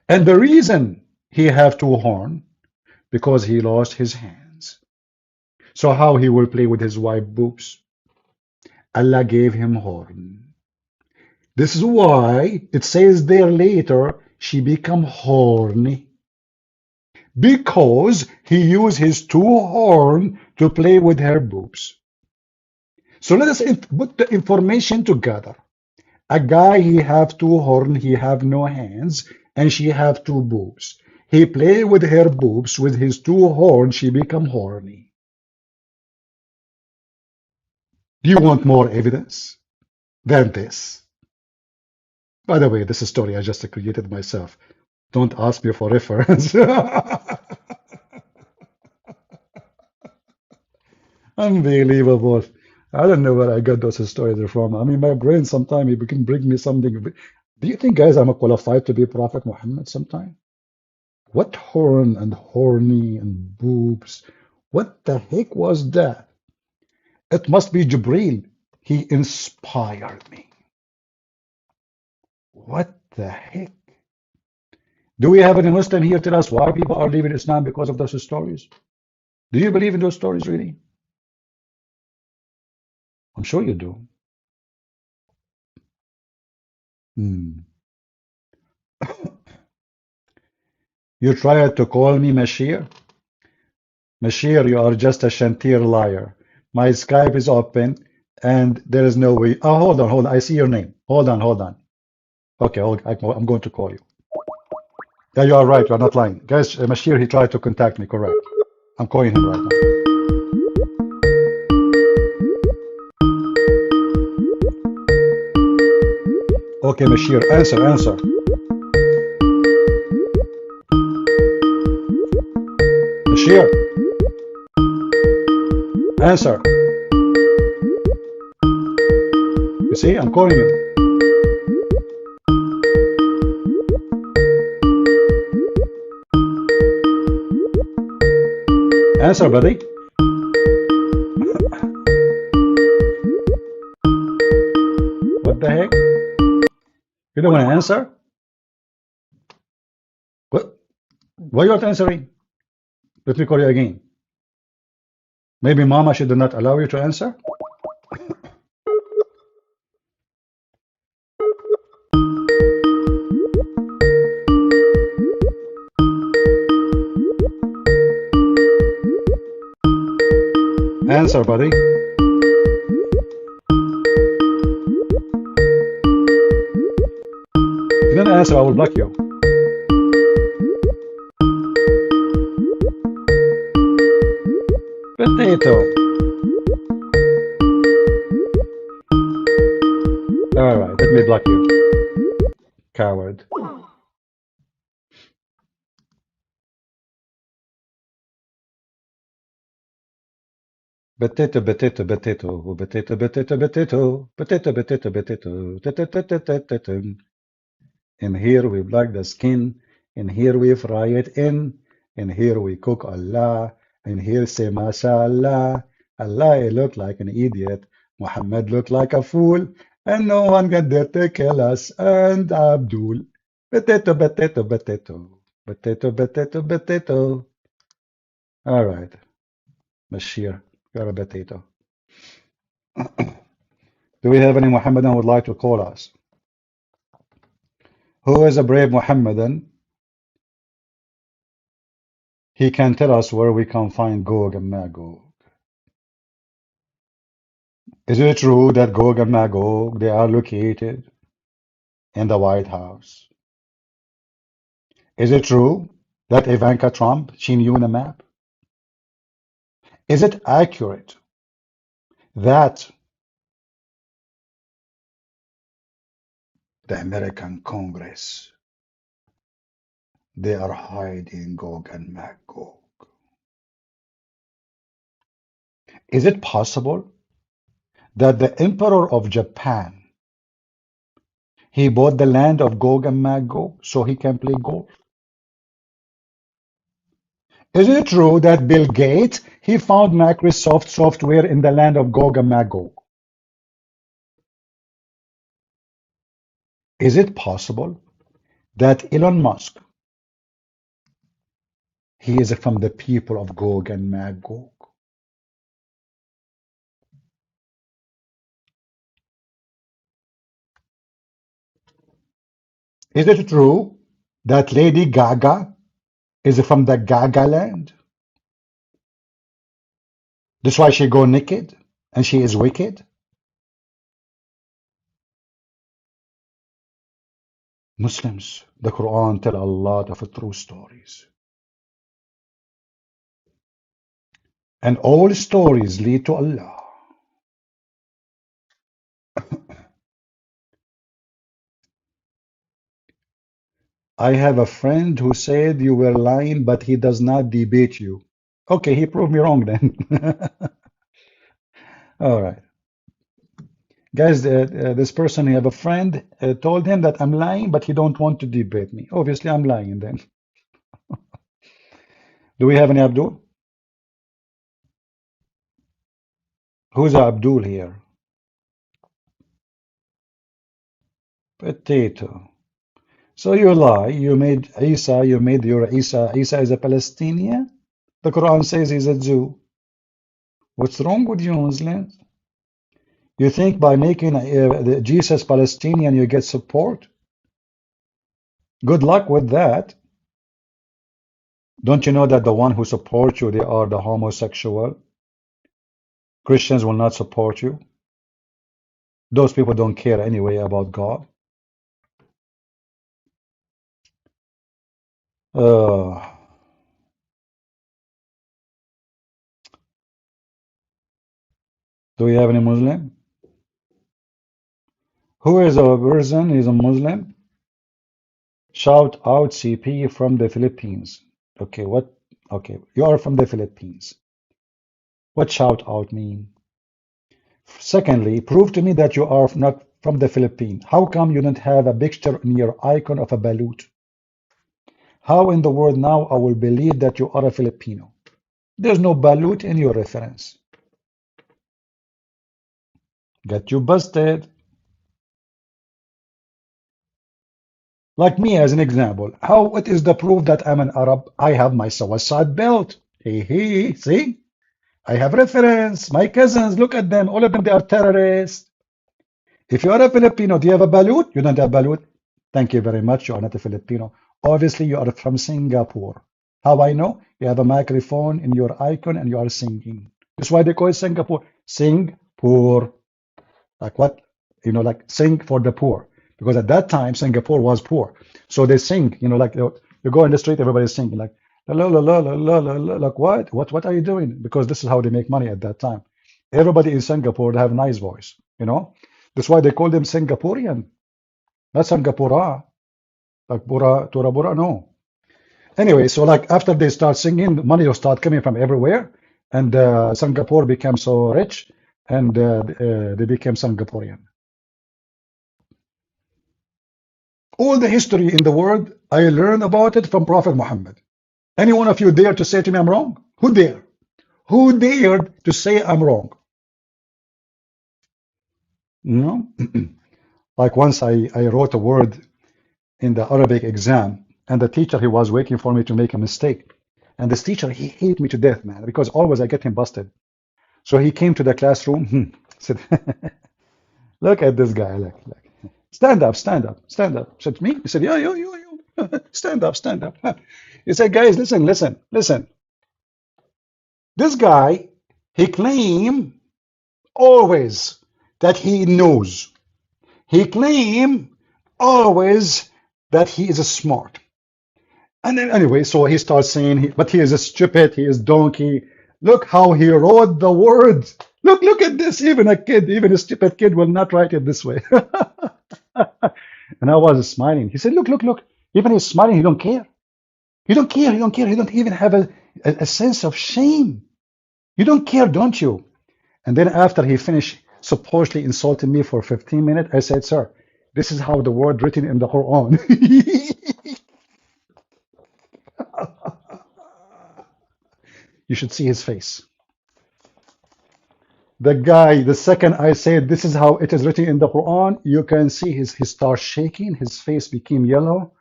And the reason he have two horns, because he lost his hands. So how he will play with his wife boobs? Allah gave him horn. This is why it says there later, she become horny. Because he used his two horns to play with her boobs. So let us put the information together. A guy, he have two horns, he have no hands, and she have two boobs. He play with her boobs, with his two horns, she become horny. Do you want more evidence than this? By the way, this is a story I just created myself. Don't ask me for reference. Unbelievable. I don't know where I got those stories from. I mean, my brain sometimes it can bring me something. Do you think, guys, I'm qualified to be Prophet Muhammad sometime? What horn and horny and boobs? What the heck was that? It must be Jibreel. He inspired me. What the heck? Do we have any Muslim here tell us why people are leaving Islam because of those stories? Do you believe in those stories really? I'm sure you do. You tried to call me Mashiach? Mashir, you are just a Shantir liar. My Skype is open and there is no way. Oh, hold on, hold on. I see your name. Hold on, hold on. Okay, I'm going to call you. Yeah, you are right. You are not lying. Guys, Mashir, he tried to contact me, correct. I'm calling him right now. Okay, Mashir, answer. Mashir, answer. You see, I'm calling you. Answer, buddy. What the heck? You don't want to answer? What? Why are you not answering? Let me call you again. Maybe Mama should not allow you to answer? Answer, buddy. If you don't answer, I will block you. Potato. Alright, let me block you. Coward. Potato, potato, potato, potato, potato, potato, potato, potato, potato. And here we block the skin, and here we fry it in, and here we cook Allah, and here say mashallah. Allah looked like an idiot, Muhammad looked like a fool, and no one can dare to kill us, and Abdul. Potato, potato, potato, potato, potato, potato. All right, Bashir, you're a potato. Do we have any Muhammadan who would like to call us? Who is a brave Muhammadan? He can tell us where we can find Gog and Magog. Is it true that Gog and Magog, they are located in the White House? Is it true that Ivanka Trump, she knew the map? Is it accurate that the American Congress, they are hiding Gog and Magog? Is it possible that the Emperor of Japan, he bought the land of Gog and Magog so he can play golf? Is it true that Bill Gates, he found Microsoft software in the land of Gog and Magog? Is it possible that Elon Musk, he is from the people of Gog and Magog? Is it true that Lady Gaga is from the Gaga land? That's why she go naked and she is wicked? Muslims, the Quran tell a lot of true stories. And all stories lead to Allah. I have a friend who said you were lying, but he does not debate you. Okay, he proved me wrong then. All right. Guys, this person, he have a friend, told him that I'm lying, but he don't want to debate me. Obviously, I'm lying then. Do we have any Abdul? Who's Abdul here? Potato. So you lie, you made Isa, you made your Isa is a Palestinian? The Quran says he's a Jew. What's wrong with you, Muslims? You think by making Jesus Palestinian you get support? Good luck with that. Don't you know that the one who support you, they are the homosexual? Christians will not support you. Those people don't care anyway about God. Uh, do we have any Muslim? Who is a person? Is a Muslim? Shout out CP from the Philippines. Okay, what? Okay, you are from the Philippines. What shout out mean? Secondly, prove to me that you are not from the Philippines. How come you don't have a picture in your icon of a balut? How in the world now I will believe that you are a Filipino? There's no balut in your reference. Got you busted. Like me as an example. What is the proof that I'm an Arab? I have my suicide belt. Hey, see? I have reference. My cousins, look at them. All of them, they are terrorists. If you are a Filipino, do you have a balut? You don't have a balut. Thank you very much. You are not a Filipino. Obviously, you are from Singapore. How I know? You have a microphone in your icon and you are singing. That's why they call it Singapore. Sing poor. Like what? You know, like sing for the poor. Because at that time, Singapore was poor. So they sing, you know, like you go in the street, everybody's singing like, la, la, la, la, la, la, la, like what? What are you doing? Because this is how they make money at that time. Everybody in Singapore, they have a nice voice, you know. That's why they call them Singaporean. Not Singapura. Like Bura, Tora Bura, no. Anyway, so like after they start singing, money will start coming from everywhere. And Singapore became so rich and they became Singaporean. All the history in the world, I learned about it from Prophet Muhammad. Any one of you dare to say to me I'm wrong? Who dare? Who dared to say I'm wrong? No? Like once I wrote a word in the Arabic exam, and the teacher, he was waiting for me to make a mistake. And this teacher, he hated me to death, man, because always I get him busted. So he came to the classroom, said, look at this guy, look. Stand up, stand up, stand up. Said to me, he said, yeah, you, stand up, stand up. He said, guys, listen. This guy, he claimed always that he knows. He claimed always that he is smart. And then anyway, so he starts saying, but he is a stupid, he is donkey. Look how he wrote the words. Look at this. Even a stupid kid will not write it this way. And I was smiling. He said, look. Even he's smiling, he don't care. He don't even have a sense of shame. You don't care, don't you? And then after he finished supposedly insulting me for 15 minutes, I said, sir, this is how the word written in the Quran. You should see his face. The guy, the second I said, this is how it is written in the Quran, you can see he starts shaking, his face became yellow.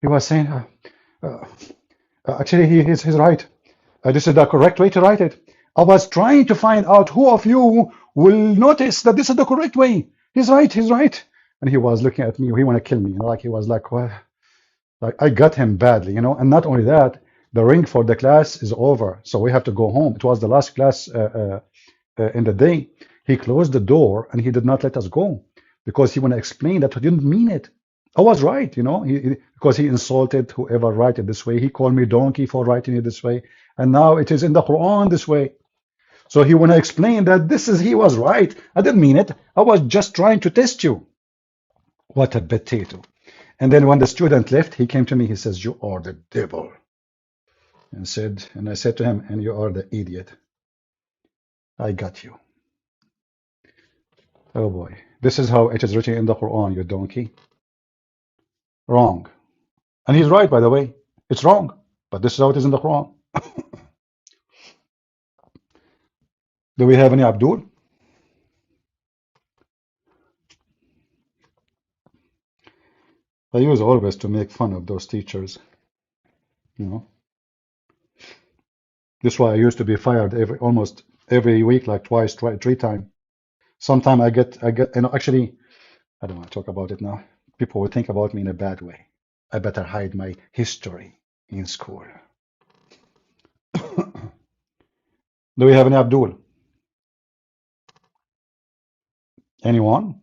He was saying, actually, he's right. This is the correct way to write it. I was trying to find out who of you will notice that this is the correct way. He's right. And he was looking at me, he want to kill me, you know, like he was like, well, like I got him badly, you know. And not only that, the ring for the class is over, so we have to go home. It was the last class in the day. He closed the door and he did not let us go because he want to explain that he didn't mean it. I was right, you know, because he insulted whoever write it this way. He called me donkey for writing it this way, and now it is in the Quran this way. So he want to explain that he was right. I didn't mean it. I was just trying to test you. What a potato. And then when the student left, he came to me. He says, "You are the devil," and I said to him, "And you are the idiot. I got you." Oh boy, this is how it is written in the Quran, you donkey. Wrong. And he's right, by the way. It's wrong, but this is how it is in the Quran. Do we have any Abdul? I use always to make fun of those teachers, you know. This is why I used to be fired almost every week, like twice, three times. Sometimes I get, you know, actually, I don't want to talk about it now. People will think about me in a bad way. I better hide my history in school. Do we have any Abdul? Anyone?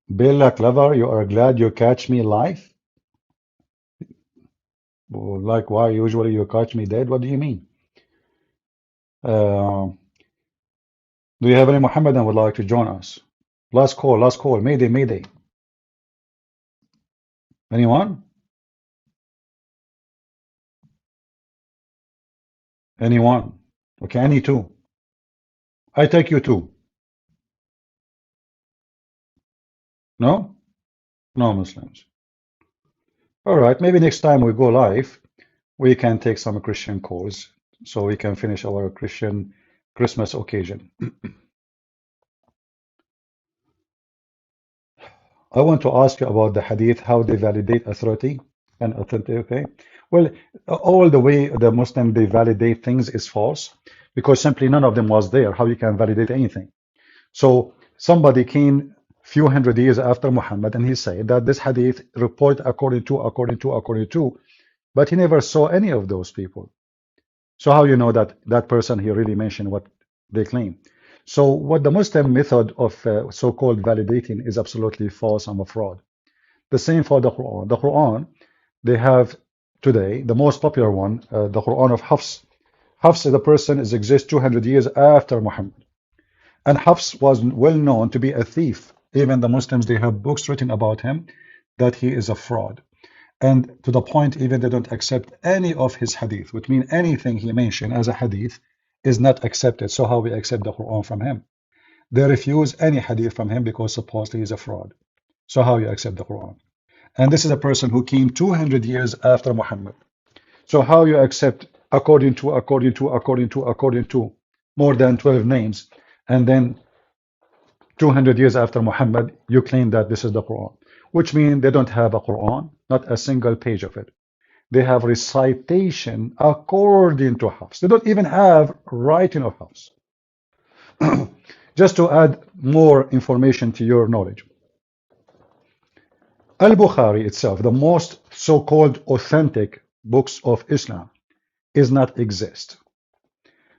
Bella Clever, you are glad you catch me live? Well, like why usually you catch me dead? What do you mean? Uh, do you have any Muhammadan would like to join us? Last call, Mayday, Mayday. Anyone? Anyone? Okay, any two. I take you two. No? No Muslims. All right, maybe next time we go live, we can take some Christian calls so we can finish our Christian Christmas occasion. I want to ask you about the hadith, how they validate authority and authentic. Okay. Well, all the way the Muslim they validate things is false because simply none of them was there. How you can validate anything? So somebody came few hundred years after Muhammad and he said that this hadith report according to, but he never saw any of those people. So how you know that that person he really mentioned what they claim? So what the Muslim method of so-called validating is absolutely false and a fraud. The same for the Quran. The Quran, they have today the most popular one, the Quran of Hafs. Hafs is the person is exists 200 years after Muhammad, and Hafs was well known to be a thief. Even the Muslims they have books written about him that he is a fraud, and to the point even they don't accept any of his hadith, which means anything he mentioned as a hadith is not accepted. So how we accept the Quran from him? They refuse any hadith from him because supposedly he's a fraud. So how you accept the Quran? And this is a person who came 200 years after Muhammad. So how you accept according to more than 12 names, and then 200 years after Muhammad you claim that this is the Quran, which means they don't have a Quran, not a single page of it. They have recitation according to Hafs. They don't even have writing of Hafs. Just to add more information to your knowledge, Al-Bukhari itself, the most so-called authentic books of Islam, is not exist.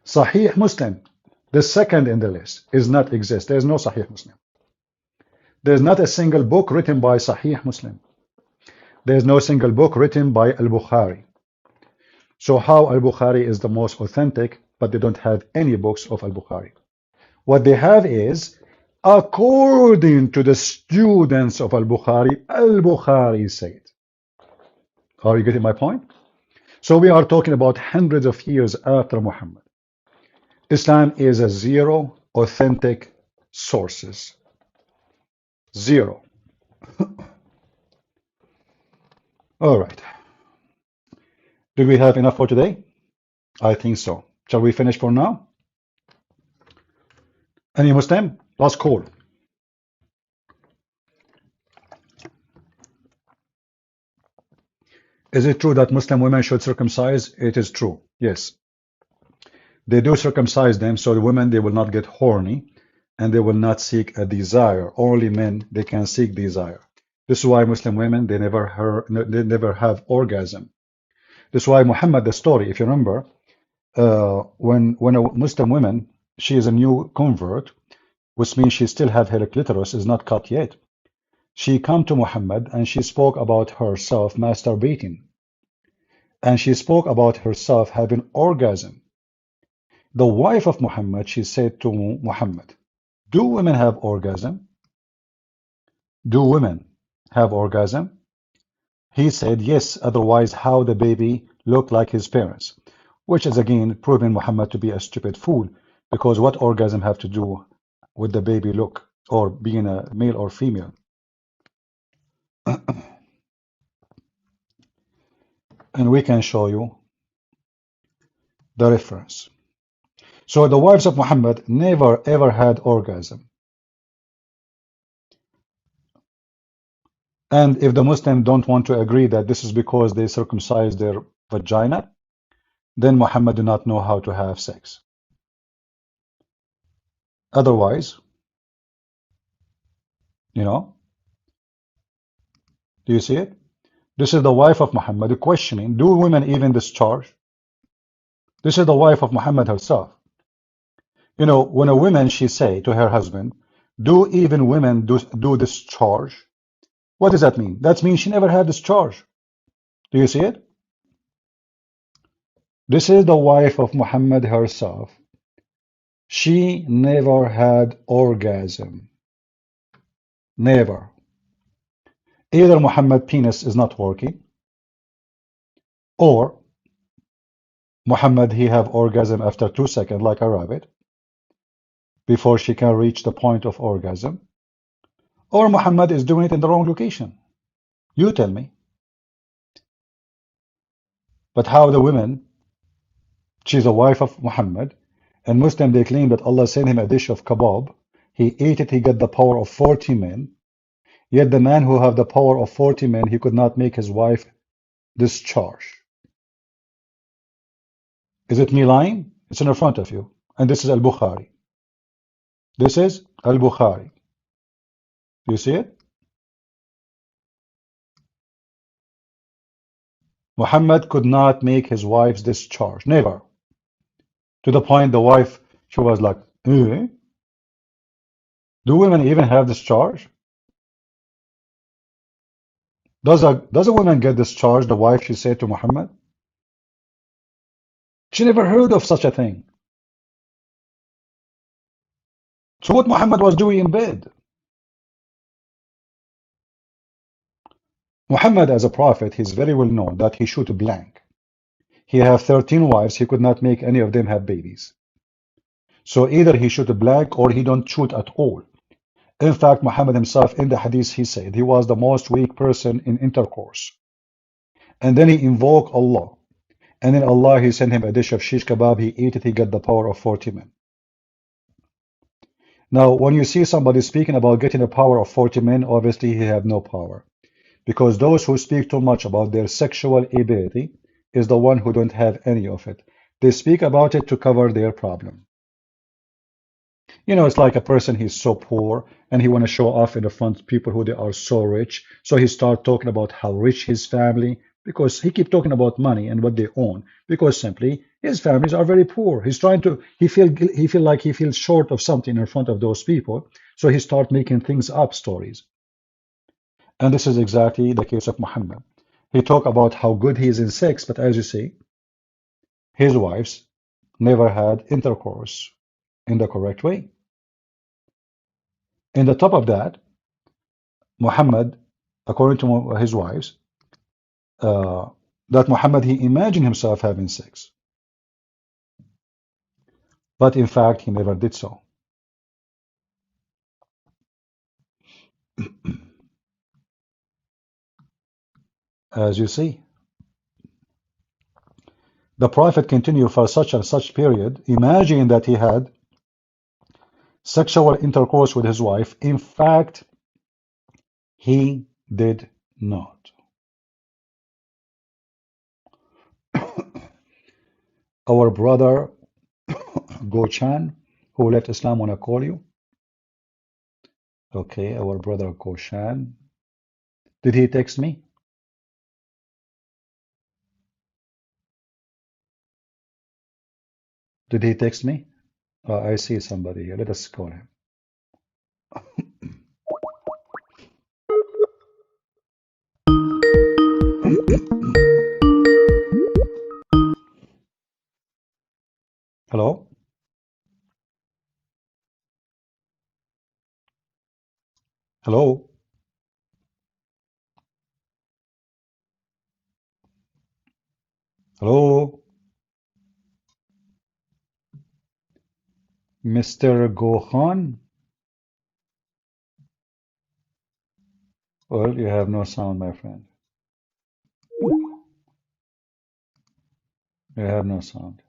Sahih Muslim, the second in the list, is not exist. There is no Sahih Muslim. There is not a single book written by Sahih Muslim. There is no single book written by Al-Bukhari. So how Al-Bukhari is the most authentic, but they don't have any books of Al-Bukhari? What they have is, according to the students of Al-Bukhari, Al-Bukhari said. Are you getting my point? So we are talking about hundreds of years after Muhammad. Islam is a zero authentic sources. Zero. All right. Do we have enough for today? I think so. Shall we finish for now? Any Muslim? Last call. Is it true that Muslim women should circumcise? It is true. Yes. They do circumcise them so the women they will not get horny and they will not seek a desire. Only men they can seek desire. This is why Muslim women they never have orgasm. This is why Muhammad the story, if you remember, when a Muslim woman, she is a new convert, which means she still have her clitoris is not cut yet. She come to Muhammad and she spoke about herself masturbating, and she spoke about herself having orgasm. The wife of Muhammad, she said to Muhammad, do women have orgasm? Do women have orgasm? He said yes, otherwise how the baby looked like his parents, which is again proving Muhammad to be a stupid fool, because what orgasm have to do with the baby look or being a male or female? And we can show you the reference. So the wives of Muhammad never ever had orgasm. And if the Muslims don't want to agree that this is because they circumcised their vagina, then Muhammad do not know how to have sex. Otherwise, you know, do you see it? This is the wife of Muhammad questioning, do women even discharge? This is the wife of Muhammad herself. You know, when a woman, she say to her husband, do even women do discharge? What does that mean? That means she never had discharge. Do you see it? This is the wife of Muhammad herself. She never had orgasm. Never. Either Muhammad penis is not working, or Muhammad he have orgasm after 2 seconds like a rabbit before she can reach the point of orgasm, or Muhammad is doing it in the wrong location. You tell me. But how the woman, she's a wife of Muhammad, and Muslim they claim that Allah sent him a dish of kebab. He ate it, he got the power of 40 men. Yet the man who have the power of 40 men, he could not make his wife discharge. Is it me lying? It's in front of you. And this is Al-Bukhari. This is Al-Bukhari. Do you see it? Muhammad could not make his wife's discharge. Never. To the point the wife, she was like, eh? Do women even have discharge? Does a woman get discharged, the wife, she said to Muhammad? She never heard of such a thing. So what Muhammad was doing in bed? Muhammad as a prophet, he's very well known that he shoot blank. He have 13 wives, he could not make any of them have babies. So either he shoot blank or he don't shoot at all. In fact, Muhammad himself in the hadith, he said he was the most weak person in intercourse. And then he invoked Allah. And then Allah, he sent him a dish of shish kebab, he ate it, he got the power of 40 men. Now, when you see somebody speaking about getting the power of 40 men, obviously he have no power. Because those who speak too much about their sexual ability is the one who don't have any of it. They speak about it to cover their problem. You know, it's like a person, he's so poor and he want to show off in the front people who they are so rich. So he start talking about how rich his family, because he keep talking about money and what they own, because simply his families are very poor. He's trying to, he feel like he feels short of something in front of those people. So he start making things up, stories. And this is exactly the case of Muhammad. He talk about how good he is in sex, but as you see, his wives never had intercourse in the correct way. In the top of that, Muhammad, according to his wives, that Muhammad, he imagined himself having sex. But in fact, he never did so. As you see, the Prophet continued for such and such period, imagining that he had sexual intercourse with his wife. In fact, he did not. Our brother Gochan, who left Islam, wanna call you? Okay, our brother Goshan. Did he text me? Did he text me? I see somebody here. Let us call him. Hello? Hello? Hello? Mr. Gohan? Well, you have no sound, my friend. You have no sound.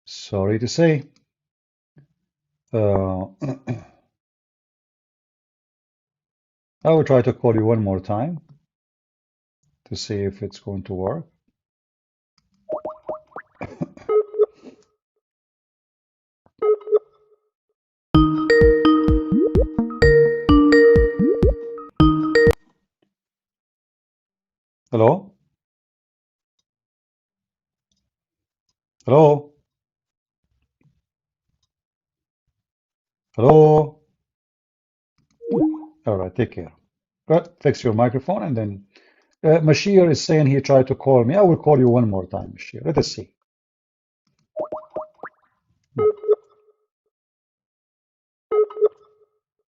Sorry to say. I will try to call you one more time to see if it's going to work. Hello? Hello? Hello? All right, take care. But fix your microphone and then Mashir is saying he tried to call me. I will call you one more time, Mashir. Let us see.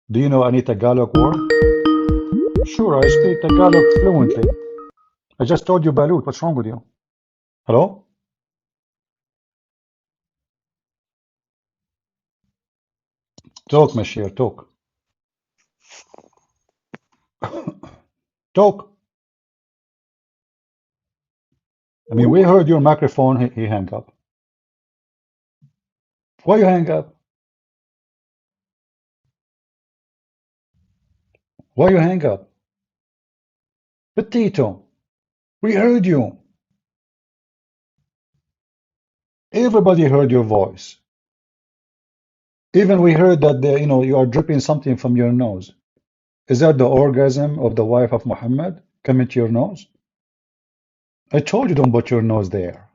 Do you know any Tagalog word? Sure, I speak Tagalog fluently. I just told you Balut. What's wrong with you? Hello? Talk, Mashir, talk. Talk. I mean, we heard your microphone. He hung up. Why you hang up? Why you hang up? Potato. We heard you. Everybody heard your voice. Even we heard that you are dripping something from your nose. Is that the orgasm of the wife of Muhammad coming to your nose? I told you don't put your nose there.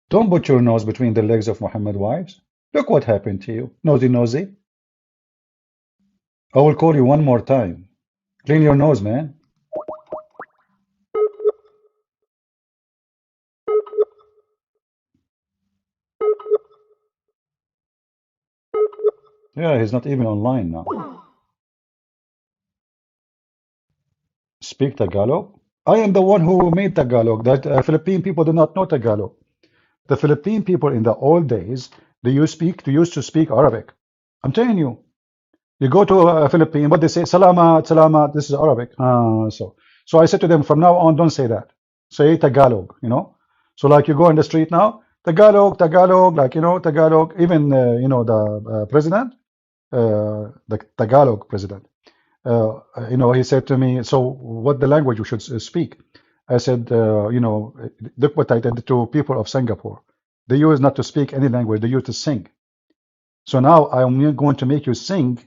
Don't put your nose between the legs of Muhammad's wives. Look what happened to you. Nosy, nosy. I will call you one more time. Clean your nose, man. Yeah, he's not even online now. Speak Tagalog? I am the one who made Tagalog. That Philippine people do not know Tagalog. The Philippine people in the old days, they used to speak Arabic. I'm telling you. You go to a Philippine, what they say, salamat, salamat, this is Arabic. So I said to them, from now on, don't say that. Say Tagalog, So like you go in the street now, Tagalog, Tagalog, Tagalog, even, the president, the Tagalog president, he said to me, so what the language you should speak? I said, look what I did to people of Singapore. They used not to speak any language, they used to sing. So now I'm going to make you sing.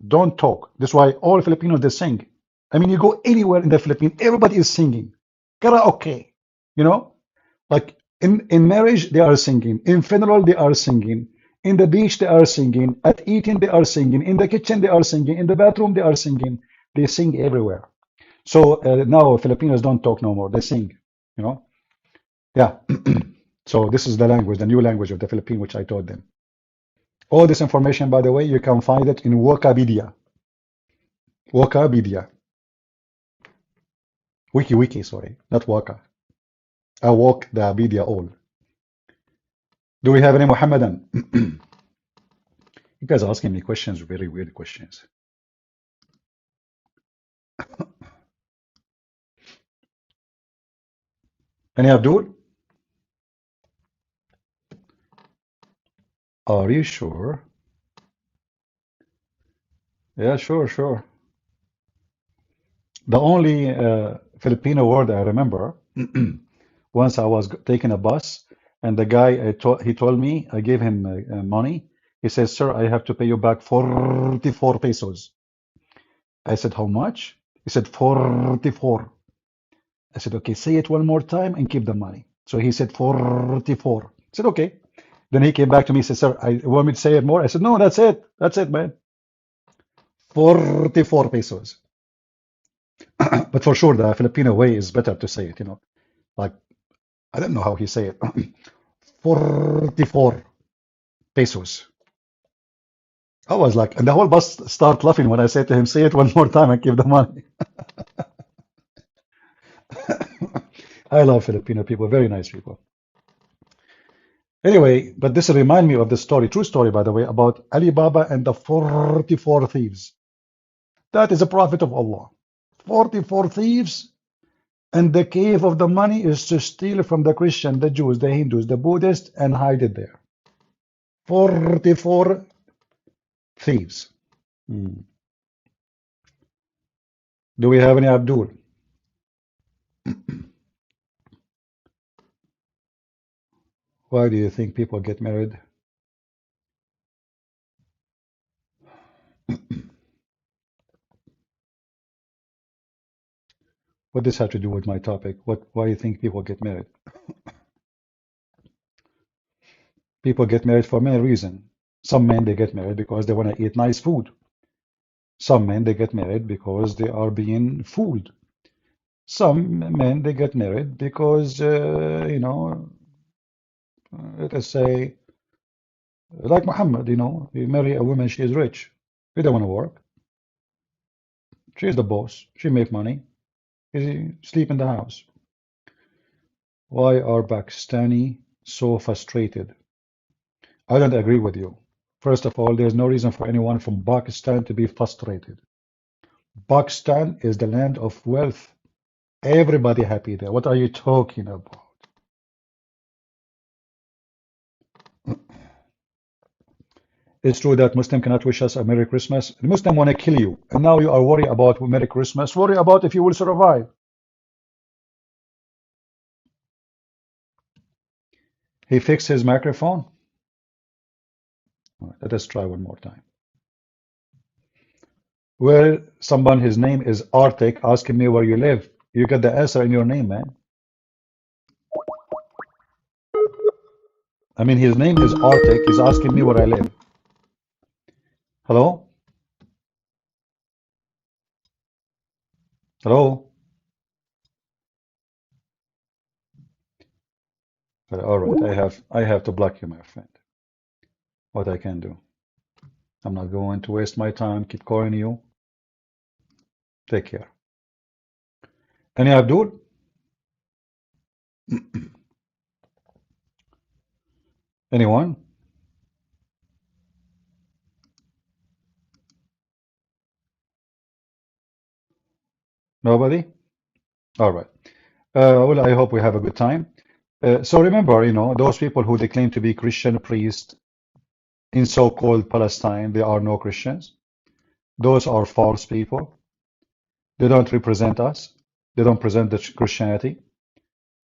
Don't talk. That's why all Filipinos, they sing. I mean, you go anywhere in the Philippines, everybody is singing. Karaoke, like in marriage, they are singing. In funeral, they are singing. In the beach, they are singing. At eating, they are singing. In the kitchen, they are singing. In the bathroom, they are singing. They sing everywhere. So now Filipinos don't talk no more. They sing, Yeah. So this is the language, the new language of the Philippines, which I taught them. All this information, by the way, you can find it in Wikipedia. Wikipedia. Wiki, sorry, not Waka. I walk the media all. Do we have any Muhammadan? You guys are asking me questions, very weird questions. Any Abdul? Are you sure? Yeah, sure. The only Filipino word I remember, once I was taking a bus, and the guy, he told me, I gave him money. He says, sir, I have to pay you back 44 pesos. I said, how much? He said, 44. I said, okay, say it one more time and keep the money. So he said 44. I said, okay. Then he came back to me and said, sir, I want me to say it more? I said, no, that's it. That's it, man. 44 pesos. But for sure, the Filipino way is better to say it, Like, I don't know how he say it. 44 pesos. I was like, and the whole bus start laughing when I said to him, say it one more time and keep the money. I love Filipino people, very nice people. Anyway, but this remind me of the story, true story, by the way, about Ali Baba and the 44 thieves. That is a prophet of Allah. 44 thieves, and the cave of the money is to steal from the Christian, the Jews, the Hindus, the Buddhists, and hide it there. 44 thieves. Do we have any Abdul? Why do you think people get married? What does this have to do with my topic? Why do you think people get married? People get married for many reasons. Some men, they get married because they want to eat nice food. Some men, they get married because they are being fooled. Some men, they get married because, you know, let us say, like Muhammad, you know, he marry a woman, she is rich. He don't want to work. She is the boss. She make money. He sleep in the house. Why are Pakistani so frustrated? I don't agree with you. First of all, there's no reason for anyone from Pakistan to be frustrated. Pakistan is the land of wealth. Everybody happy there. What are you talking about? It's true that Muslim cannot wish us a Merry Christmas. The Muslim want to kill you, and now you are worried about Merry Christmas. Worry about if you will survive. He fixed his microphone. All right, let us try one more time. Well, someone, his name is Arctic, asking me where you live. You get the answer in your name, man. I mean, his name is Arctic. He's asking me where I live. Hello? Hello? All right, I have to block you, my friend. What I can do. I'm not going to waste my time, keep calling you. Take care. Any Abdul? Anyone? Nobody? All right. Well, I hope we have a good time. So remember, you know, those people who they claim to be Christian priests in so-called Palestine, they are no Christians. Those are false people. They don't represent us. They don't present the Christianity.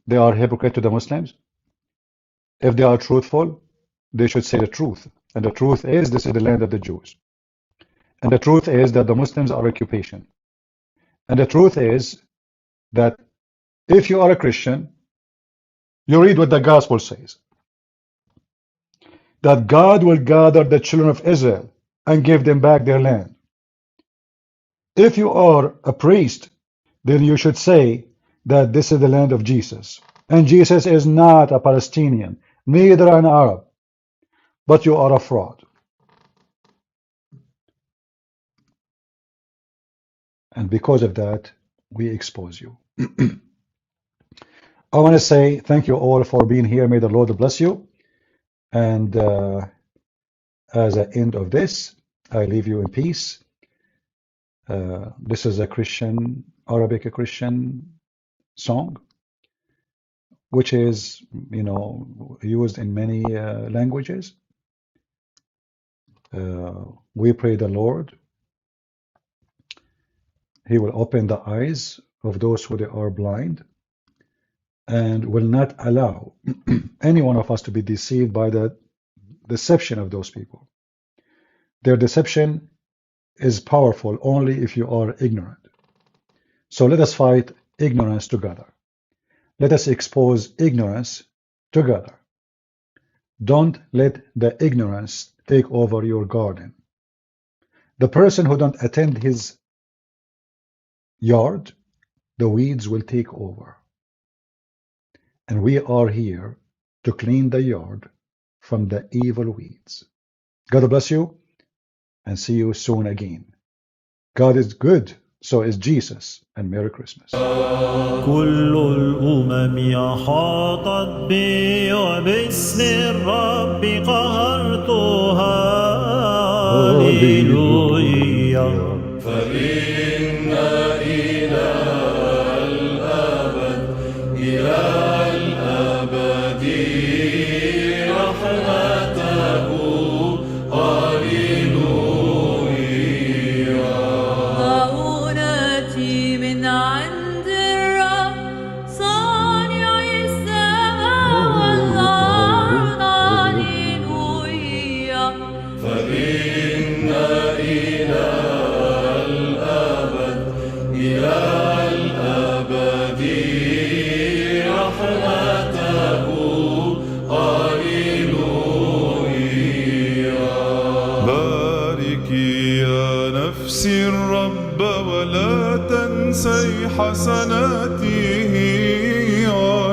They are hypocrite to the Muslims. If they are truthful, they should say the truth. And the truth is, this is the land of the Jews. And the truth is that the Muslims are occupation. And the truth is that if you are a Christian, you read what the gospel says. That God will gather the children of Israel and give them back their land. If you are a priest, then you should say that this is the land of Jesus. And Jesus is not a Palestinian, neither an Arab, but you are a fraud. And because of that, we expose you. I want to say thank you all for being here. May the Lord bless you. And as an end of this, I leave you in peace. This is a Christian, Arabic Christian song, which is, you know, used in many languages. We pray the Lord. He will open the eyes of those who they are blind and will not allow any one of us to be deceived by the deception of those people. Their deception is powerful only if you are ignorant. So let us fight ignorance together. Let us expose ignorance together. Don't let the ignorance take over your garden. The person who don't attend his yard, the weeds will take over. And we are here to clean the yard from the evil weeds. God bless you and see you soon again. God is good, so is Jesus, and Merry Christmas. كل الأمم أحاطت بي وباسم الرب قهرتها هللويا فإن إلى الأبد إلى الأبد رحمته هللويا معونتي من عند الرب صانع السماء والأرض هللويا فإن إلى الأبد نفسي الرب ولا تنسي حسناته.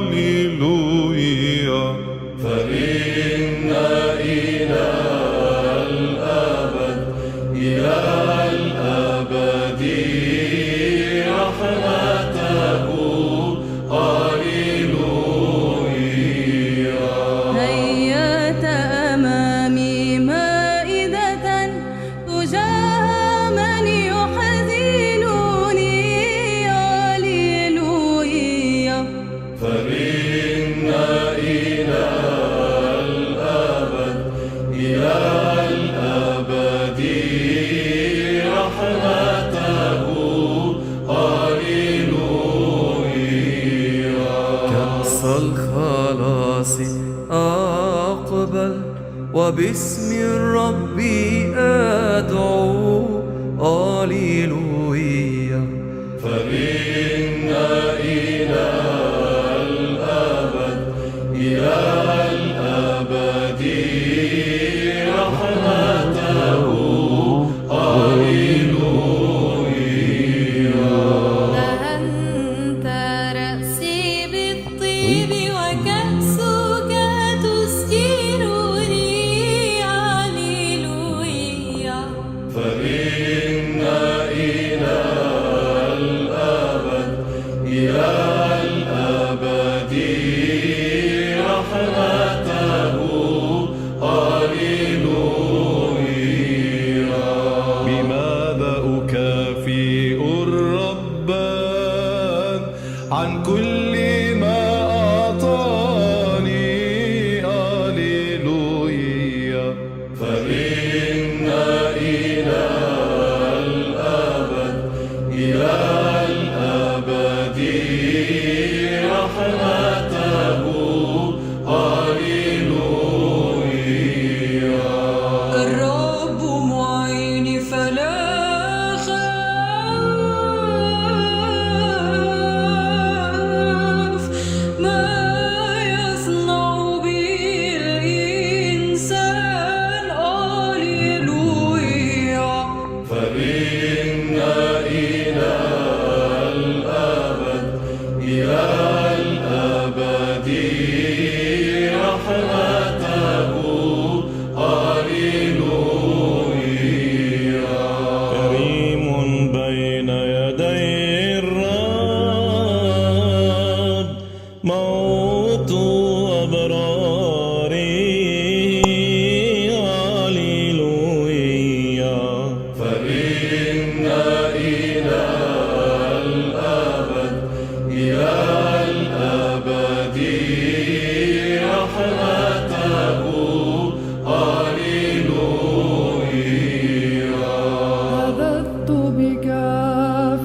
هللويا. فإن إلى الأبد إلى الأبد رحمته. هللويا. هيأت أمامي مائدة تجاه من يحزنني. هللويا. فإن إلى الأبد إلى الأبد رحمته. هللويا. كأس الخلاص أقبل وباسم الرب أدعو. هللويا. فإن إلى الأبد إلى الأبد رحمته. هللويا. دهنت رأسي بالطيب وكأسك تسكرني. هللويا. فإن إلى الأبد إلى الأبد رحمته. هللويا. بماذا أكافئ الرب عن كل ما أعطاني. هللويا. فإن إلى الأبد إلى الأبد رحمته. هللويا. الرب معيني فلا أخاف ما يصنع بي الإنسان. هللويا. فإن إلى الأبد إلى الأبد رحمته. هللويا. كريم بين يدي الرب موت أبراري. هللويا. فإن إلى الأبد إلى الأبد رحمته. هللويا. نبذت بك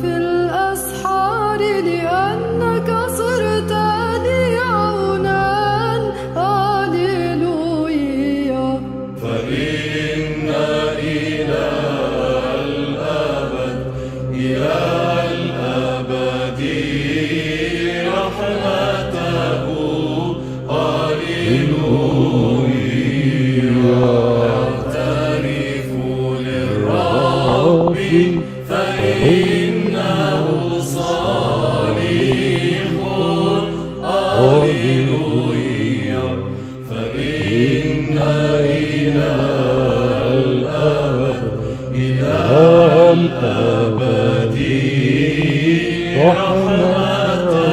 في الأسحار لأنك صرت لي عونا. هللويا. فإن إلى الأبد إلى الأبد رحمته. هللويا. اعترف للرب فإنه صالح. هللويا. فإن إلى الأبد إلى الأبد رحمته.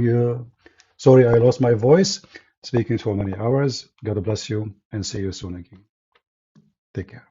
Hallelujah. Sorry, I lost my voice speaking for many hours. God bless you and see you soon again. Take care.